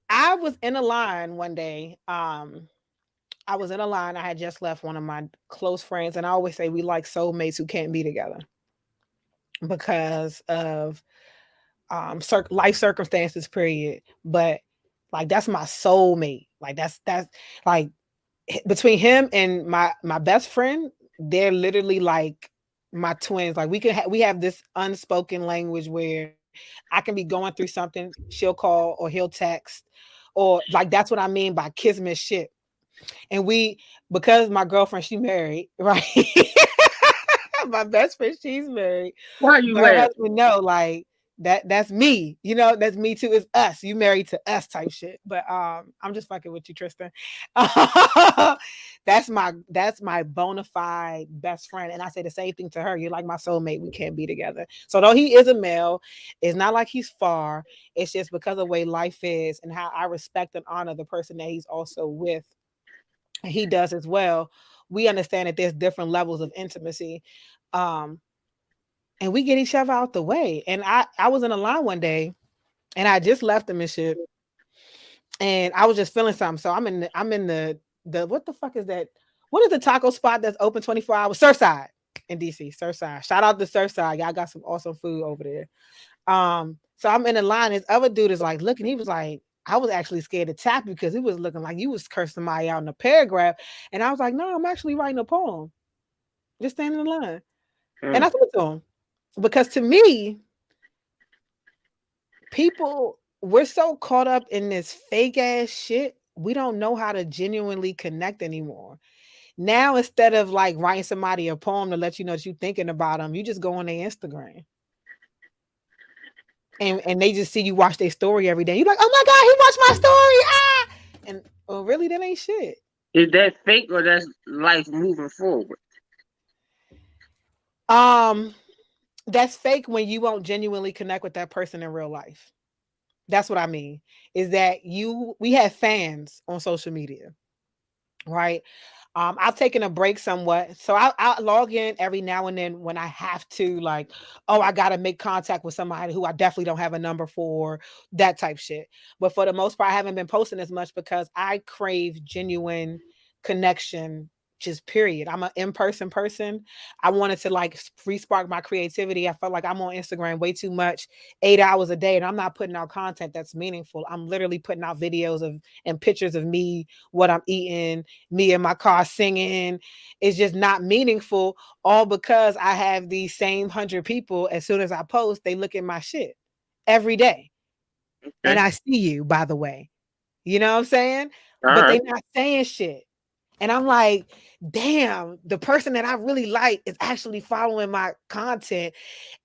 S5: I was in a line one day. I was in a line. I had just left one of my close friends, and I always say we like soulmates who can't be together because of life circumstances. Period. But like that's my soulmate. Like that's like between him and my best friend, they're literally like my twins. Like we have this unspoken language where I can be going through something, she'll call or he'll text, or like that's what I mean by kismet shit. And because my girlfriend, she married, right? My best friend, she's married.
S6: Why you
S5: But her
S6: laughing?
S5: husband, no, like that's me, that's me too. It's us. You married to us type shit. But I'm just fucking with you, Tristan. That's my bona fide best friend. And I say the same thing to her. You're like my soulmate. We can't be together. So though he is a male, it's not like he's far. It's just because of the way life is and how I respect and honor the person that he's also with. And he does as well. We understand that there's different levels of intimacy. Um, and we get each other out the way. And I was in a line one day and I just left him and shit. And I was just feeling something. So I'm in the what the fuck is that? What is the taco spot that's open 24 hours? Surfside in DC. Surfside. Shout out to Surfside. Y'all got some awesome food over there. So I'm in the line. This other dude is like looking, he was like, I was actually scared to tap you because it was looking like you was cursing somebody out in a paragraph. And I was like, no, I'm actually writing a poem. Just standing in line. And I said to him, because to me, we're so caught up in this fake ass shit. We don't know how to genuinely connect anymore. Now, instead of like writing somebody a poem to let you know that you're thinking about them, you just go on their Instagram. And they just see you watch their story every day. You're like, oh my God, he watched my story. Ah! And well, really, that ain't shit.
S6: Is that fake or that's life moving forward?
S5: That's fake when you won't genuinely connect with that person in real life. That's what I mean. Is that we have fans on social media, right? I've taken a break somewhat. So I'll log in every now and then when I have to, like, oh, I got to make contact with somebody who I definitely don't have a number for, that type shit. But for the most part, I haven't been posting as much because I crave genuine connection, just period. I'm an in-person person. I wanted to like re-spark my creativity. I felt like I'm on Instagram way too much, 8 hours a day, and I'm not putting out content that's meaningful. I'm literally putting out videos and pictures of me, what I'm eating, me in my car singing. It's just not meaningful, all because I have these same 100 people. As soon as I post, they look at my shit every day.
S6: Okay.
S5: And I see you, by the way. You know what I'm saying?
S6: All
S5: But
S6: right.
S5: they're not saying shit. And I'm like, damn, the person that I really like is actually following my content.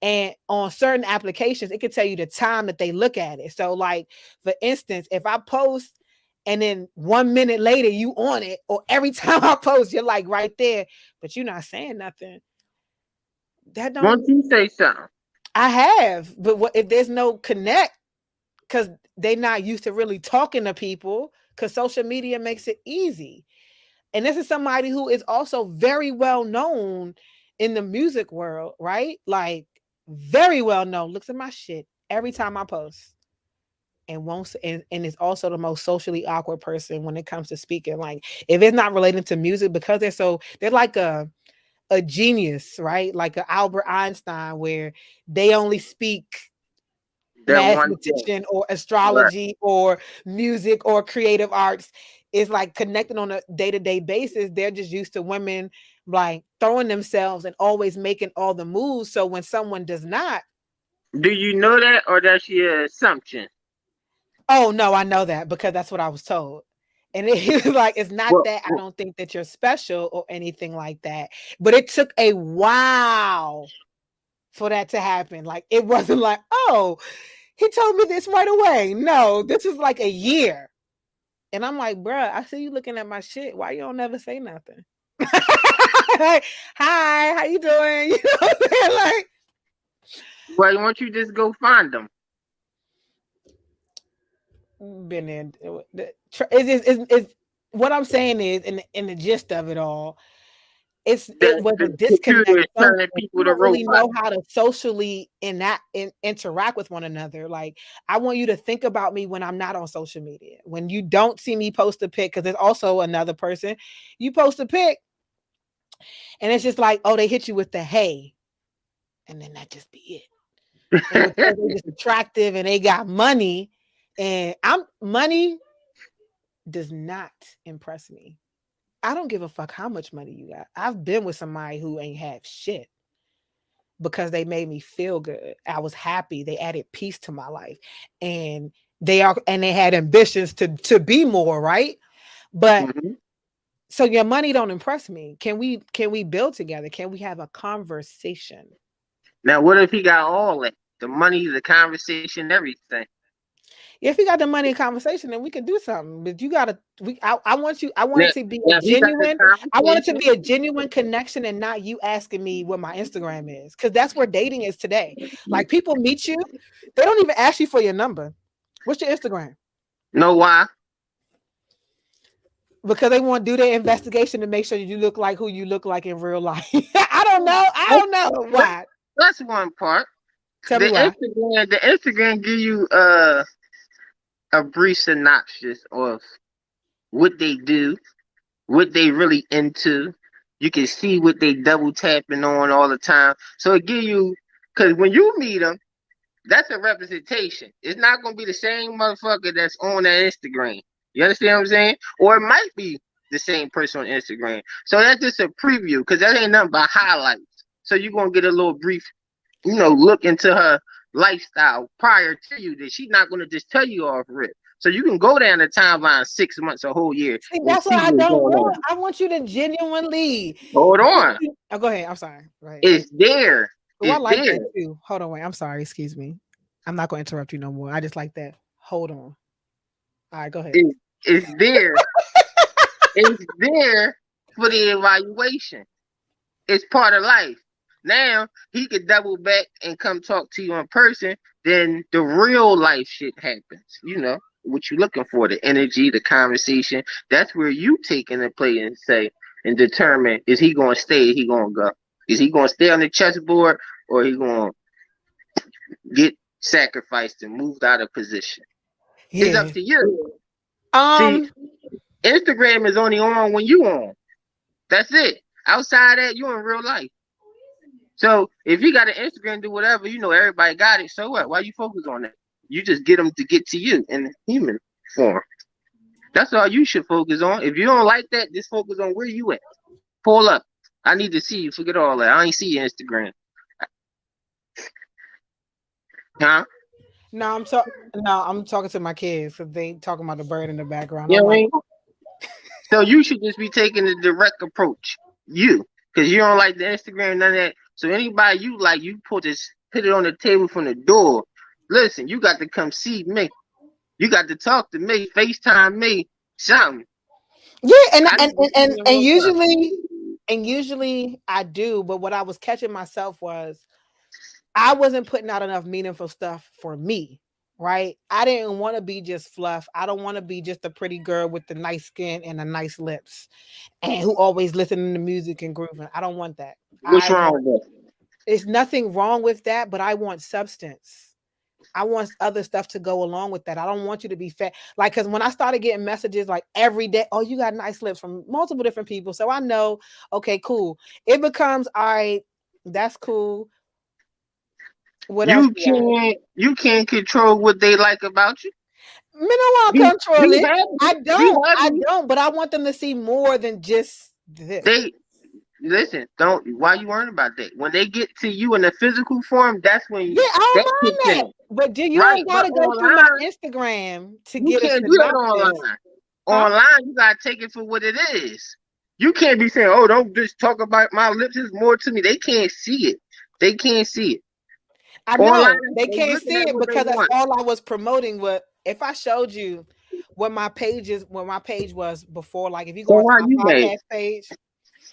S5: And on certain applications, it can tell you the time that they look at it. So, like, for instance, if I post and then 1 minute later you on it, or every time I post, you're like right there, but you're not saying nothing. That
S6: Won't
S5: don't
S6: you say something?
S5: I have, but what if there's no connect? Because they're not used to really talking to people, because social media makes it easy. And this is somebody who is also very well known in the music world, right? Like very well known. Looks at my shit every time I post, and won't and is also the most socially awkward person when it comes to speaking. Like if it's not related to music, because they're like a genius, right? Like an Albert Einstein, where they only speak
S6: That one thing.
S5: mathematician or
S6: Right.
S5: astrology or music or creative arts. Is like connecting on a day-to-day basis. They're just used to women like throwing themselves and always making all the moves. So when someone does not,
S6: Do you know that or that's your assumption?
S5: oh no, I know that because that's what I was told. And it was like, it's not
S6: Well,
S5: that I don't think that you're special or anything like that. But it took a while for that to happen. Like it wasn't like, oh, he told me this right away. No, this is like a year. And I'm like, bruh, I see you looking at my shit. Why you don't never say nothing? Like, hi, how you doing? You know what I'm saying? Like,
S6: why won't you just go find them?
S5: been in. It's what I'm saying is, in the gist of it all, it was a
S6: The
S5: disconnect.
S6: computer is
S5: Somewhere.
S6: turning
S5: You
S6: people to
S5: don't really
S6: robots.
S5: know how to socially interact with one another. Like, I want you to think about me when I'm not on social media. When you don't see me post a pic, because there's also another person. You post a pic, and it's just like, oh, they hit you with the hey, and then that just be it. And because they're just attractive and they got money, and money does not impress me. I don't give a fuck how much money you got. I've been with somebody who ain't have shit because they made me feel good. I was happy. They added peace to my life. And they had ambitions to be more, right? But
S6: Mhm.
S5: so your money don't impress me. Can we build together? Can we have a conversation?
S6: Now, what if he got all that? The money, the conversation, everything.
S5: If you got the money and conversation, then we can do something. But you gotta I want
S6: Now,
S5: it to be a
S6: now if he got the
S5: genuine, I want it to
S6: conversation,
S5: be a genuine connection and not you asking me what my Instagram is. Because that's where dating is today. Like, people meet you, they don't even ask you for your number. What's your Instagram?
S6: know why?
S5: Because they want to do their investigation to make sure you look like who you look like in real life. I don't know why.
S6: That's one part.
S5: Tell me why.
S6: The Instagram give you a brief synopsis of what they do, what they really into. You can see what they double tapping on all the time. So it give you, because when you meet them, that's a representation. It's not gonna be the same motherfucker that's on that Instagram. You understand what I'm saying? Or it might be the same person on Instagram. So that's just a preview, because that ain't nothing but highlights. So you're gonna get a little brief, look into her lifestyle prior to you, that she's not gonna just tell you off rip. So you can go down the timeline 6 months, a whole year,
S5: See,
S6: and
S5: that's what
S6: see
S5: I
S6: what's
S5: don't
S6: going
S5: want.
S6: on.
S5: I want you to genuinely.
S6: Hold on.
S5: Oh, go ahead. I'm sorry. Go ahead.
S6: It's there.
S5: Oh, I
S6: It's
S5: like
S6: there.
S5: that too. Hold on, wait. I'm sorry. Excuse me. I'm not going to interrupt you no more. I just like that. Hold on. All right, go ahead.
S6: It's there. It's there for the evaluation. It's part of life. Now he could double back and come talk to you in person. Then the real life shit happens. What you looking for, the energy, the conversation. That's where you take into play and say and determine, is he going to stay? Is he going to go? Is he going to stay on the chessboard, or he going to get sacrificed and moved out of position? It's up
S5: Yeah.
S6: to you. See,
S5: Um.
S6: Instagram is only on when you on. That's it. Outside that, you in real life. So if you got an Instagram, do whatever, everybody got it. So what? Why you focus on that? You just get them to get to you in human form. That's all you should focus on. If you don't like that, just focus on where you at. Pull up. I need to see you. Forget all that. I ain't see your Instagram. Huh?
S5: No, I'm talking to my kids because they talking about the bird in the background.
S6: You
S5: I'm
S6: know what I
S5: like,
S6: mean? So you should just be taking the direct approach. Because you don't like the Instagram, none of that. So anybody you like, you put it on the table from the door. Listen, you got to come see me. You got to talk to me, FaceTime me, something.
S5: yeah, and
S6: I
S5: and
S6: need to
S5: and,
S6: see you
S5: and
S6: hook up.
S5: usually I do, but what I was catching myself was I wasn't putting out enough meaningful stuff for me. Right? I didn't want to be just fluff. I don't want to be just a pretty girl with the nice skin and the nice lips and who always listening to music and grooving. I don't want that.
S6: What's wrong with that?
S5: There's nothing wrong with that, but I want substance. I want other stuff to go along with that. I don't want you to be fat. Like, because when I started getting messages like every day, oh, you got nice lips from multiple different people. So I know, okay, cool. It becomes, all right, that's cool. What else?
S6: You can't control what they like about you.
S5: Me don't want to
S6: Be,
S5: control
S6: be
S5: it.
S6: happy.
S5: I
S6: Be
S5: don't,
S6: happy.
S5: but I want them to see more than just this.
S6: Listen, why you worrying about that? When they get to you in the physical form, that's when
S5: Yeah, I
S6: that
S5: don't mind
S6: kicks
S5: that.
S6: in.
S5: But you
S6: Right,
S5: don't
S6: but
S5: gotta go through my
S6: online,
S5: Instagram to
S6: you
S5: get a
S6: can't do that
S5: synopsis.
S6: online.
S5: Huh?
S6: Online, you gotta take it for what it is. You can't be saying, "Oh, don't just talk about my lips." There's more to me. They can't see it. They can't see it.
S5: I
S6: Online,
S5: know they
S6: they
S5: can't
S6: looking
S5: see
S6: at
S5: it
S6: what they
S5: because that's
S6: want.
S5: all I was promoting. What if I showed you what my page was before? Like if you go
S6: So
S5: onto
S6: how
S5: my
S6: you made?
S5: podcast page, if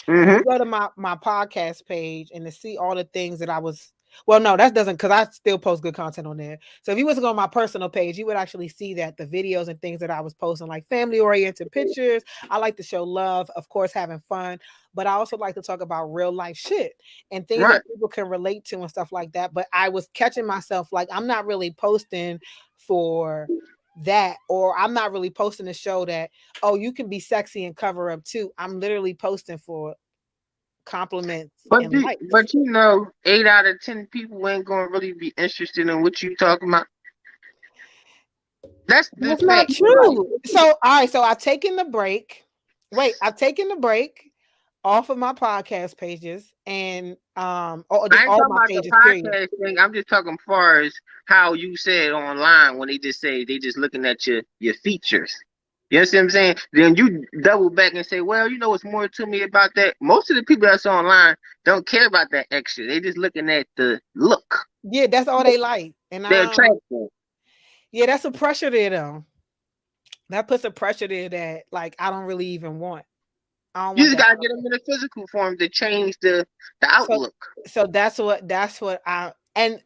S6: Mm-hmm.
S5: you go to my podcast page and to see all the things that I was Well, no, that doesn't, because I still post good content on there. So if you was to go on my personal page, you would actually see that the videos and things that I was posting, like family oriented pictures. I like to show love, of course, having fun, but I also like to talk about real life shit and things
S6: Right.
S5: that people can relate to and stuff like that. But I was catching myself like I'm not really posting for that, or I'm not really posting to show that, oh, you can be sexy and cover up too. I'm literally posting for compliments
S6: But
S5: and likes.
S6: but you know, 8 out of 10 people ain't gonna really be interested in what you talking about. That's the
S5: That's not
S6: fact. Like,
S5: true. So, all right. So I've taken the break. Wait, I've taken the break off of my podcast pages and or just
S6: I ain't
S5: all
S6: talking
S5: my
S6: about the
S5: pages, period.
S6: podcast thing. I'm just talking far as how you said online when they just say they just looking at your features. You know what I'm saying? Then you double back and say, well, you know what's more to me about that? Most of the people that's online don't care about that extra. They just looking at the look.
S5: Yeah, that's all they like. And
S6: They're attractive.
S5: yeah, that's a pressure there though. That puts a pressure there that like I don't really even want. I don't
S6: You
S5: want
S6: just
S5: that.
S6: gotta get them in a physical form to change the
S5: So
S6: outlook.
S5: so that's what I and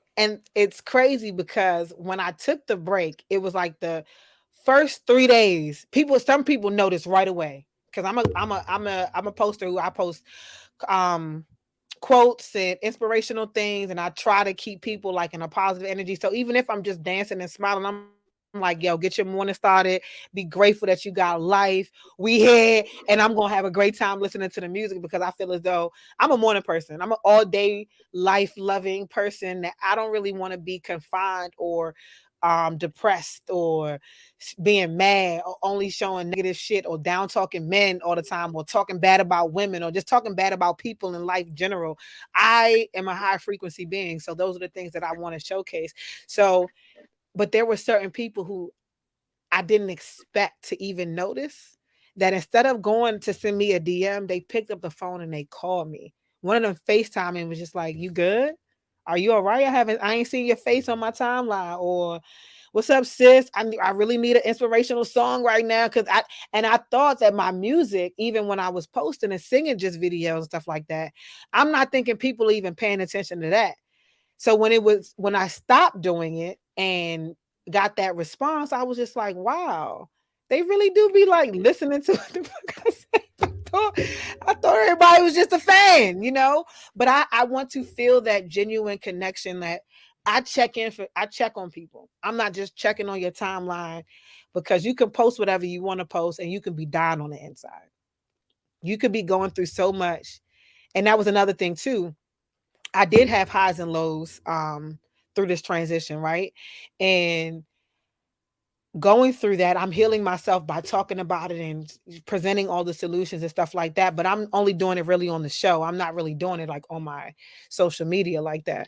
S5: it's crazy because when I took the break, it was like the first 3 days. Some people notice right away because I'm a poster who I post um quotes and inspirational things, and I try to keep people like in a positive energy. So even if I'm just dancing and smiling, I'm like, yo, get your morning started. Be grateful that you got life. We here, and I'm gonna have a great time listening to the music because I feel as though I'm a morning person. I'm an all day life loving person that I don't really want to be confined or depressed or being mad or only showing negative shit or down talking men all the time or talking bad about women or just talking bad about people in life in general. I am a high frequency being, so those are the things that I want to showcase. So but there were certain people who I didn't expect to even notice that instead of going to send me a DM, they picked up the phone and they called me. One of them FaceTime and was just like, "You good? Are you all right? I ain't seen your face on my timeline." Or "What's up, sis? I really need an inspirational song right now." I thought that my music, even when I was posting and singing just videos and stuff like that, I'm not thinking people even paying attention to that. So when I stopped doing it and got that response, I was just like, wow, they really do be like listening to what the fuck I say. I thought everybody was just a fan, you know. But I want to feel that genuine connection that I check on people. I'm not just checking on your timeline because you can post whatever you want to post and you can be dying on the inside. You could be going through so much. And that was another thing too. I did have highs and lows through this transition, right? And going through that, I'm healing myself by talking about it and presenting all the solutions and stuff like that. But I'm only doing it really on the show. I'm not really doing it like on my social media like that.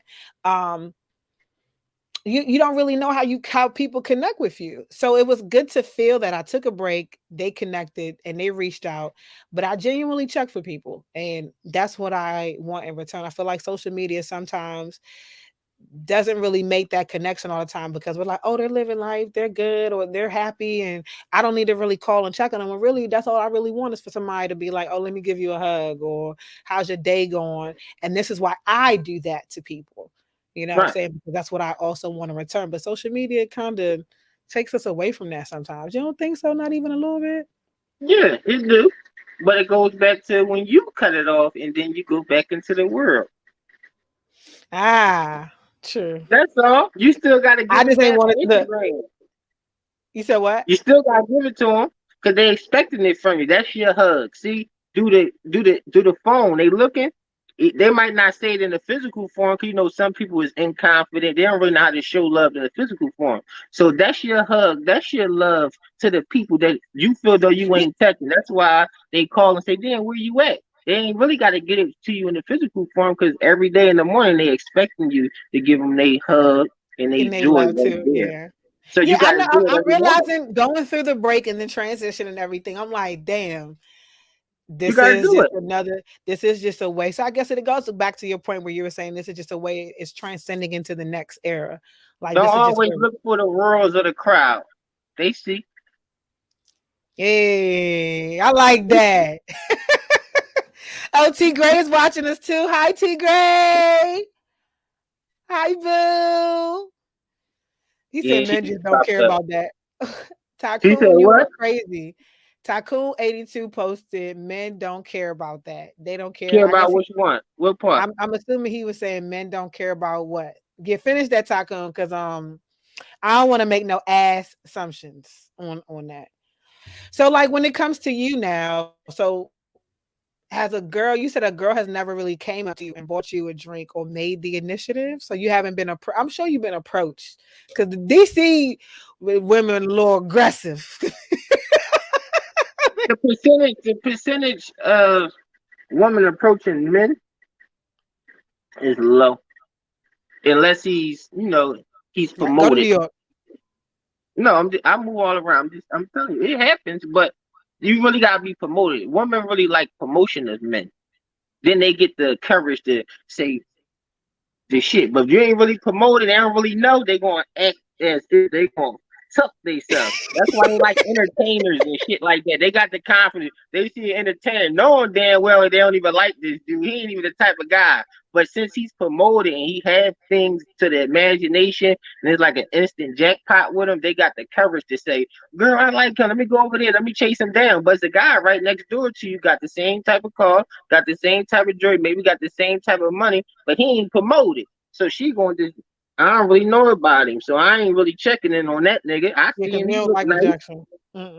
S5: You don't really know how people connect with you. So it was good to feel that I took a break, they connected and they reached out, but I genuinely check for people. And that's what I want in return. I feel like social media sometimes doesn't really make that connection all the time because we're like, oh, they're living life, they're good, or they're happy, and I don't need to really call and check on them. And really, that's all I really want is for somebody to be like, oh, let me give you a hug, or how's your day going? And this is why I do that to people. You know what I'm
S6: Right.
S5: saying? Because that's what I also want to return. But social media kind of takes us away from that sometimes. You don't think so? Not even a little bit?
S6: Yeah, it do. But it goes back to when you cut it off and then you go back into the world.
S5: Ah, true.
S6: That's all. You still got to
S5: I
S6: give it
S5: just ain't
S6: back
S5: want
S6: on
S5: to look.
S6: Instagram.
S5: You said what?
S6: You still got to give it to them because they expecting it from you. That's your hug. See, do the phone. They looking. They might not say it in the physical form because you know some people is inconfident. They don't really know how to show love in the physical form. So that's your hug. That's your love to the people that you feel though you ain't touching. That's why they call and say, "Damn, where you at?" They ain't really got to get it to you in the physical form because every day in the morning they expecting you to give them they hug and they
S5: And they
S6: joy
S5: love
S6: right
S5: to,
S6: there.
S5: yeah.
S6: So
S5: Yeah,
S6: you
S5: I
S6: got to
S5: know.
S6: do it
S5: I'm
S6: every morning.
S5: realizing going through the break and the transition and everything. I'm like, damn,
S6: You
S5: this
S6: got to
S5: is
S6: do
S5: just
S6: it.
S5: another. This is just a way. So I guess it goes back to your point where you were saying this is just a way. It's transcending into the next era. Like
S6: Don't
S5: this is just
S6: always
S5: where.
S6: look for the roars of the crowd. They see.
S5: Hey, I like that. Oh, T Gray is watching us too. Hi, T Gray. Hi, Boo. He
S6: Yeah,
S5: said
S6: she
S5: men just don't
S6: popped
S5: care
S6: up.
S5: about that.
S6: She said
S5: Tycoon, you
S6: what?
S5: are crazy. Tycoon 82 posted, men don't care about that. They don't care.
S6: Care
S5: I guess
S6: about which one? What part?
S5: I'm assuming he was saying men don't care about what. Get finish that, Tycoon, because I don't want to make no ass assumptions on that. So like when it comes to you now, so as a girl, you said a girl has never really came up to you and bought you a drink or made the initiative. So you haven't been I'm sure you've been approached because the DC with women a little aggressive.
S6: The percentage of women approaching men is low, unless he's
S5: Right, go to New
S6: promoted.
S5: York.
S6: No, I move all around. I'm telling you, it happens, but you really gotta be promoted. Women really like promotion of men. Then they get the courage to say the shit. But if you ain't really promoted, they don't really know, they gonna act as if they gonna tuck themselves. That's why they like entertainers and shit like that. They got the confidence. They see an entertainer, knowing damn well they don't even like this dude. He ain't even the type of guy. But since he's promoted and he has things to the imagination, and it's like an instant jackpot with him, they got the courage to say, "Girl, I like him. Let me go over there. Let me chase him down." But the guy right next door to you got the same type of car, got the same type of jewelry, maybe got the same type of money, but he ain't promoted. So she going to, I don't really know about him, so I ain't really checking in on that nigga. I
S5: Yeah,
S6: see
S5: because
S6: him,
S5: we
S6: he
S5: don't
S6: look
S5: like
S6: nice.
S5: rejection.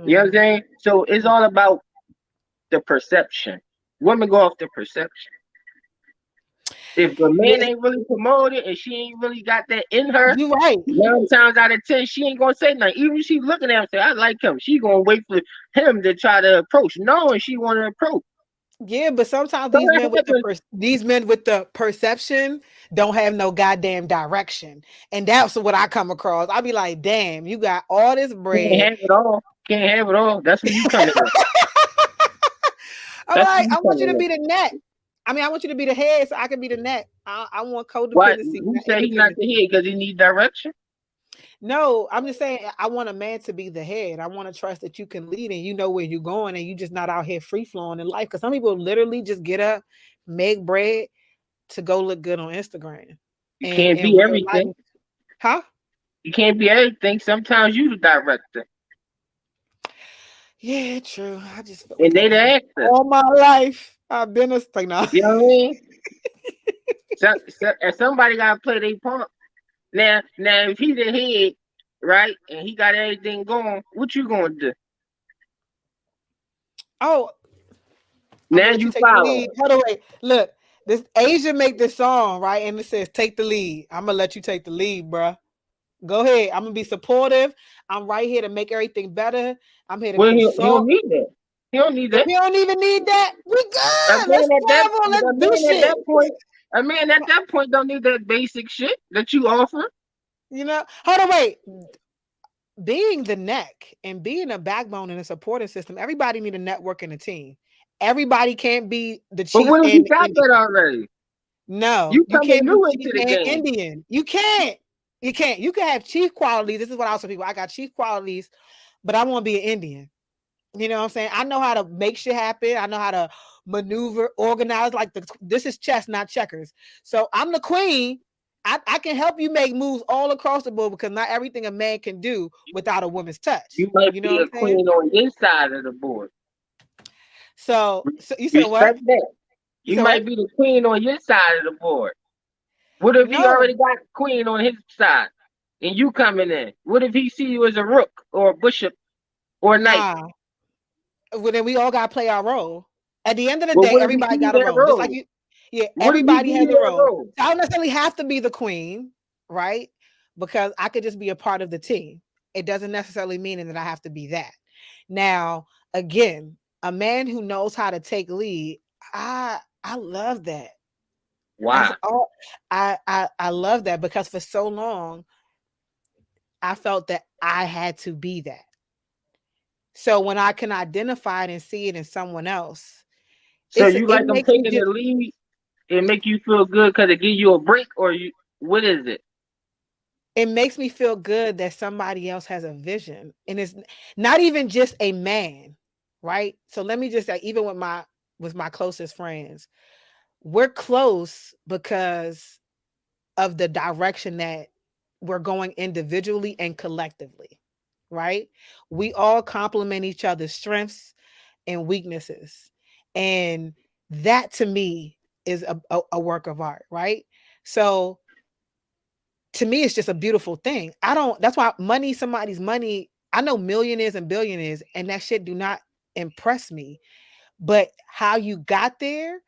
S6: You know what I'm
S5: Mm-mm.
S6: saying? So it's all about the perception. Women go off the perception. If a man
S5: Yeah,
S6: ain't really promoted and she ain't really got that in her,
S5: you right.
S6: 9 times out of 10, she ain't gonna say nothing. Even if she looking at him and say, "I like him," she gonna wait for him to try to approach, knowing she want to approach.
S5: Yeah, but sometimes
S6: So
S5: these
S6: that
S5: men with
S6: happens.
S5: these men with the perception don't have no goddamn direction, and that's what I come across. I be like, damn, you got all this
S6: Can't
S5: bread.
S6: have it all. Can't have it all. That's where you come in.
S5: I'm
S6: That's where
S5: like,
S6: you
S5: I want
S6: come
S5: you to
S6: in.
S5: be the net. I mean, I want you to be the head so I can be the net. I want
S6: Why?
S5: codependency,
S6: Who
S5: not
S6: say he not the
S5: independency.
S6: head because he need direction?
S5: No, I'm just saying I want a man to be the head. I want to trust that you can lead and you know where you're going and you just not out here free flowing in life. Because some people literally just get up, make bread to go look good on Instagram.
S6: You
S5: And
S6: can't
S5: in
S6: be
S5: real life,
S6: everything.
S5: huh?
S6: You can't be everything. Sometimes you the director,
S5: Yeah, true. I just feel
S6: and
S5: like
S6: they
S5: I've
S6: the
S5: been
S6: actor.
S5: all my life. I've been a like now.
S6: You know what I mean? And somebody gotta play their part. Now, if he the head, right, and he got everything going, what you gonna do?
S5: Oh, I'm
S6: Now
S5: gonna let you
S6: you
S5: take the
S6: follow.
S5: lead. Hold on, wait. Look, this Asia make this song, right? And it says take the lead. I'm gonna let you take the lead, bruh. Go ahead. I'm gonna be supportive. I'm right here to make everything better. I'm here to
S6: Well, he don't
S5: consult.
S6: need that. He don't need
S5: If
S6: that.
S5: you don't even need that, we
S6: A
S5: good. Let's
S6: man at that,
S5: travel. Let's
S6: a
S5: do
S6: man at
S5: shit.
S6: that point, a man at that point don't need that basic shit that you offer.
S5: You know, hold on, wait. Being the neck and being a backbone in a supporting system, everybody need a network and a team. Everybody can't be the
S6: But
S5: chief
S6: what if he
S5: and
S6: got
S5: Indian.
S6: that already?
S5: No,
S6: You
S5: you
S6: coming
S5: can't be
S6: new
S5: chief
S6: into the
S5: and
S6: game.
S5: Indian. You can't. You can't. You can have chief qualities. This is what I also people. I got chief qualities, but I want to be an Indian. You know what I'm saying? I know how to make shit happen. I know how to maneuver, organize. Like this is chess, not checkers. So I'm the queen. I can help you make moves all across the board because not everything a man can do without a woman's touch.
S6: You might
S5: You know
S6: be
S5: what
S6: a
S5: I'm saying?
S6: queen on this side of the board.
S5: So you said what?
S6: Respect that.
S5: You
S6: You
S5: said what?
S6: might be the queen on your side of the board. What if he
S5: No,
S6: already got queen on his side and you coming in? What if he see you as a rook or a bishop or a knight?
S5: nah. Well, then we all gotta play our role. At the end of the
S6: Well,
S5: day,
S6: what if he
S5: everybody
S6: give you
S5: got a
S6: that
S5: role. Just like
S6: role?
S5: you, yeah,
S6: What if he
S5: everybody
S6: give
S5: has
S6: you
S5: a
S6: that
S5: role.
S6: role?
S5: So I don't necessarily have to be the queen, right? Because I could just be a part of the team. It doesn't necessarily mean that I have to be that. Now, again, a man who knows how to take lead, I love that. That's
S6: Why?
S5: all. I love that because for so long I felt that I had to be that. So when I can identify it and see it in someone else,
S6: So you
S5: it
S6: like him
S5: makes me
S6: taking the
S5: just
S6: lead and make you feel good because it give you a break, or you? What is it?
S5: it makes me feel good that somebody else has a vision and it's not even just a man, right? So let me just say, even with my closest friends, we're close because of the direction that we're going individually and collectively, right? We all complement each other's strengths and weaknesses. And that to me is a work of art, right? So to me, it's just a beautiful thing. That's why money, somebody's money, I know millionaires and billionaires, and that shit do not impress me. But how you got there,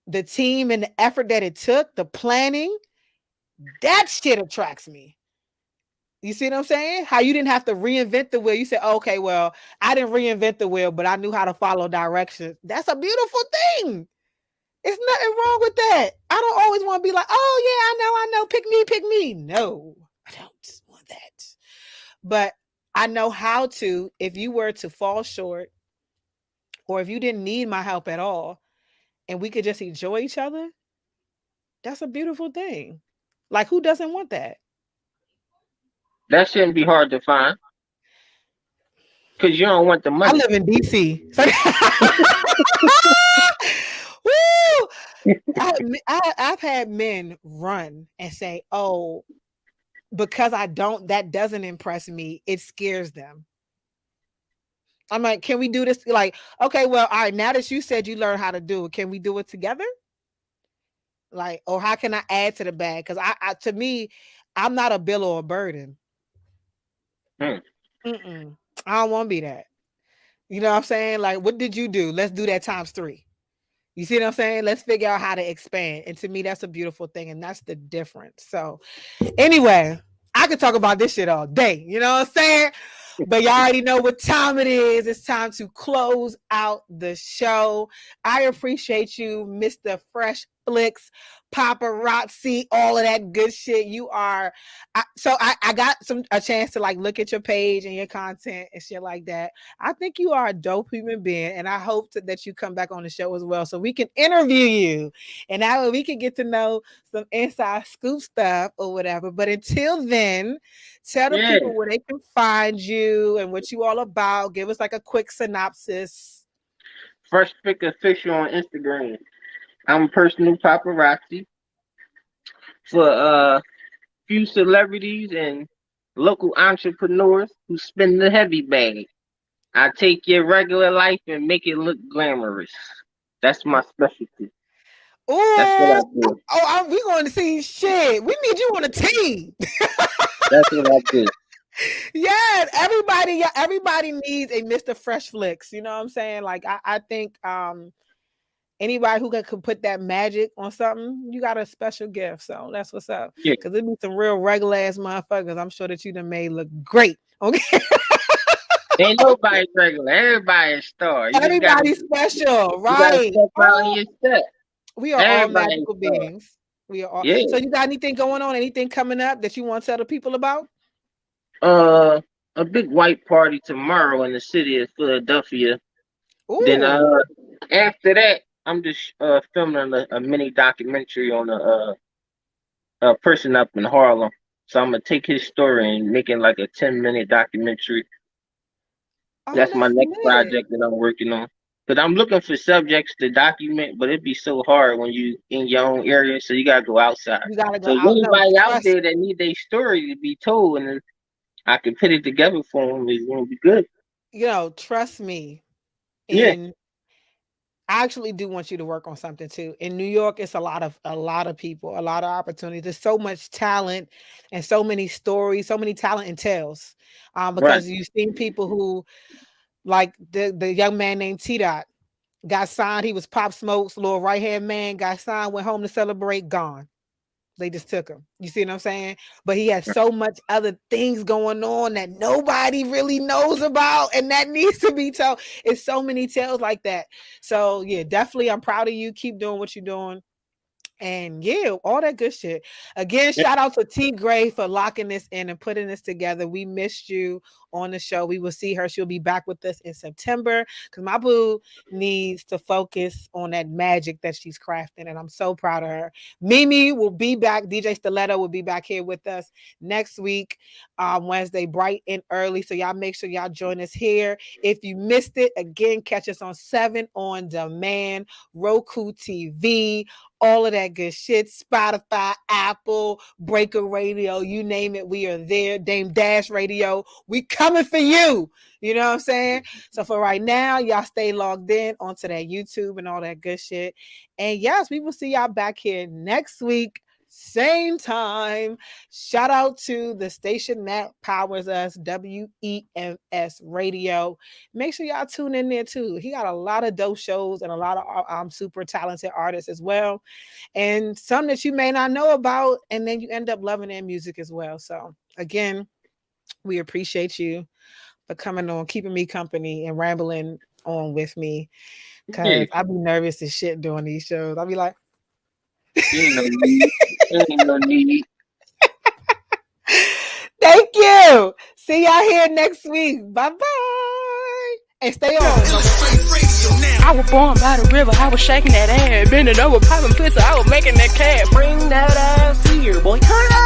S5: the team and the effort that it took, the planning, that shit attracts me. You see what I'm saying? How you didn't have to reinvent the wheel. You said, okay, well, I didn't reinvent the wheel, but I knew how to follow directions. That's a beautiful thing. There's nothing wrong with that. I don't always want to be like, oh yeah, I know, pick me. No, I don't want that. But I know how to, if you were to fall short, or if you didn't need my help at all, and we could just enjoy each other, that's a beautiful thing. Like, who doesn't want that?
S6: That shouldn't be hard to find because you don't want the
S5: I
S6: money.
S5: live in DC. Woo! I've had men run and say, oh, because that doesn't impress me. It scares them. I'm like, can we do this? Like, okay, well, all right, now that you said you learned how to do it, can we do it together? Like, or how can I add to the bag? Because to me, I'm not a bill or a burden. I don't want to be that. You know what I'm saying? Like, what did you do? Let's do that times 3. You see what I'm saying? Let's figure out how to expand. And to me, that's a beautiful thing. And that's the difference. So anyway, I could talk about this shit all day. You know what I'm saying? But y'all already know what time it is. It's time to close out the show. I appreciate you, Mr. Fresh Flicks, paparazzi, all of that good shit. You are. I got a chance to like look at your page and your content and shit like that. I think you are a dope human being, and I hope that you come back on the show as well so we can interview you, and that way we can get to know some inside scoop stuff or whatever. But until then, tell the people where they can find you and what you all about. Give us like a quick synopsis.
S6: Fresh Pick Official on Instagram. I'm a personal paparazzi for few celebrities and local entrepreneurs who spend the heavy bag. I take your regular life and make it look glamorous. That's my specialty.
S5: Ooh,
S6: that's what I do.
S5: We going to see shit. We need you on a team.
S6: That's what I do.
S5: Yes, everybody needs a Mr. Fresh Flicks. You know what I'm saying? Like I think anybody who could put that magic on something, you got a special gift. So that's what's up.
S6: Yeah.
S5: Because there'd be some real regular ass motherfuckers. I'm sure that you done made look great. Okay.
S6: Ain't nobody regular. Everybody's star.
S5: Everybody's special, right? We are all magical beings. We are all. Yeah. So you got anything going on? Anything coming up that you want to tell the people about?
S6: A big white party tomorrow in the city of Philadelphia. Ooh. Then after that, I'm just filming a mini documentary on a person up in Harlem. So I'm gonna take his story and make it like a 10-minute documentary. That's my next project that I'm working on. But I'm looking for subjects to document, but it'd be so hard when you in your own area, so you gotta go outside.
S5: You gotta go
S6: so anybody out there that need their story to be told, and then I can put it together for them, it's gonna be good.
S5: You know, trust me. And I actually do want you to work on something too. In New York, it's a lot of people, a lot of opportunities. There's so much talent and so many stories, so many talent and tales. Because you've seen people who, like the young man named T-Dot, got signed. He was Pop Smoke's little right-hand man, got signed, went home to celebrate, gone. They just took him. You see what I'm saying? But he has so much other things going on that nobody really knows about, and that needs to be told. It's so many tales like that. So yeah, definitely, I'm proud of you. Keep doing what you're doing. And yeah, all that good shit. Again, shout out to T Gray for locking this in and putting this together. We missed you on the show. We will see her. She'll be back with us in September because my boo needs to focus on that magic that she's crafting. And I'm so proud of her. Mimi will be back. DJ Stiletto will be back here with us next week, Wednesday, bright and early. So y'all make sure y'all join us here. If you missed it, again, catch us on 7 on Demand, Roku TV, all of that good shit. Spotify, Apple, Breaker Radio, you name it, we are there. Dame Dash Radio, we coming for you. You know what I'm saying? So for right now, y'all stay logged in onto that YouTube and all that good shit. And yes, we will see y'all back here next week. Same time. Shout out to the station that powers us, WEMS Radio. Make sure y'all tune in there too. He got a lot of dope shows and a lot of super talented artists as well, and some that you may not know about, and then you end up loving their music as well. So again, we appreciate you for coming on, keeping me company, and rambling on with me, because I be nervous as shit doing these shows. I'll be like,
S6: Ain't no need. Ain't no need.
S5: thank you. See y'all here next week. Bye-bye. And stay on.
S2: Ilastr8 Radio now.
S4: I was born by the river, I was shaking that ass, bending over, popping pussy, I was making that cash. Bring that ass here, boy. Turn up.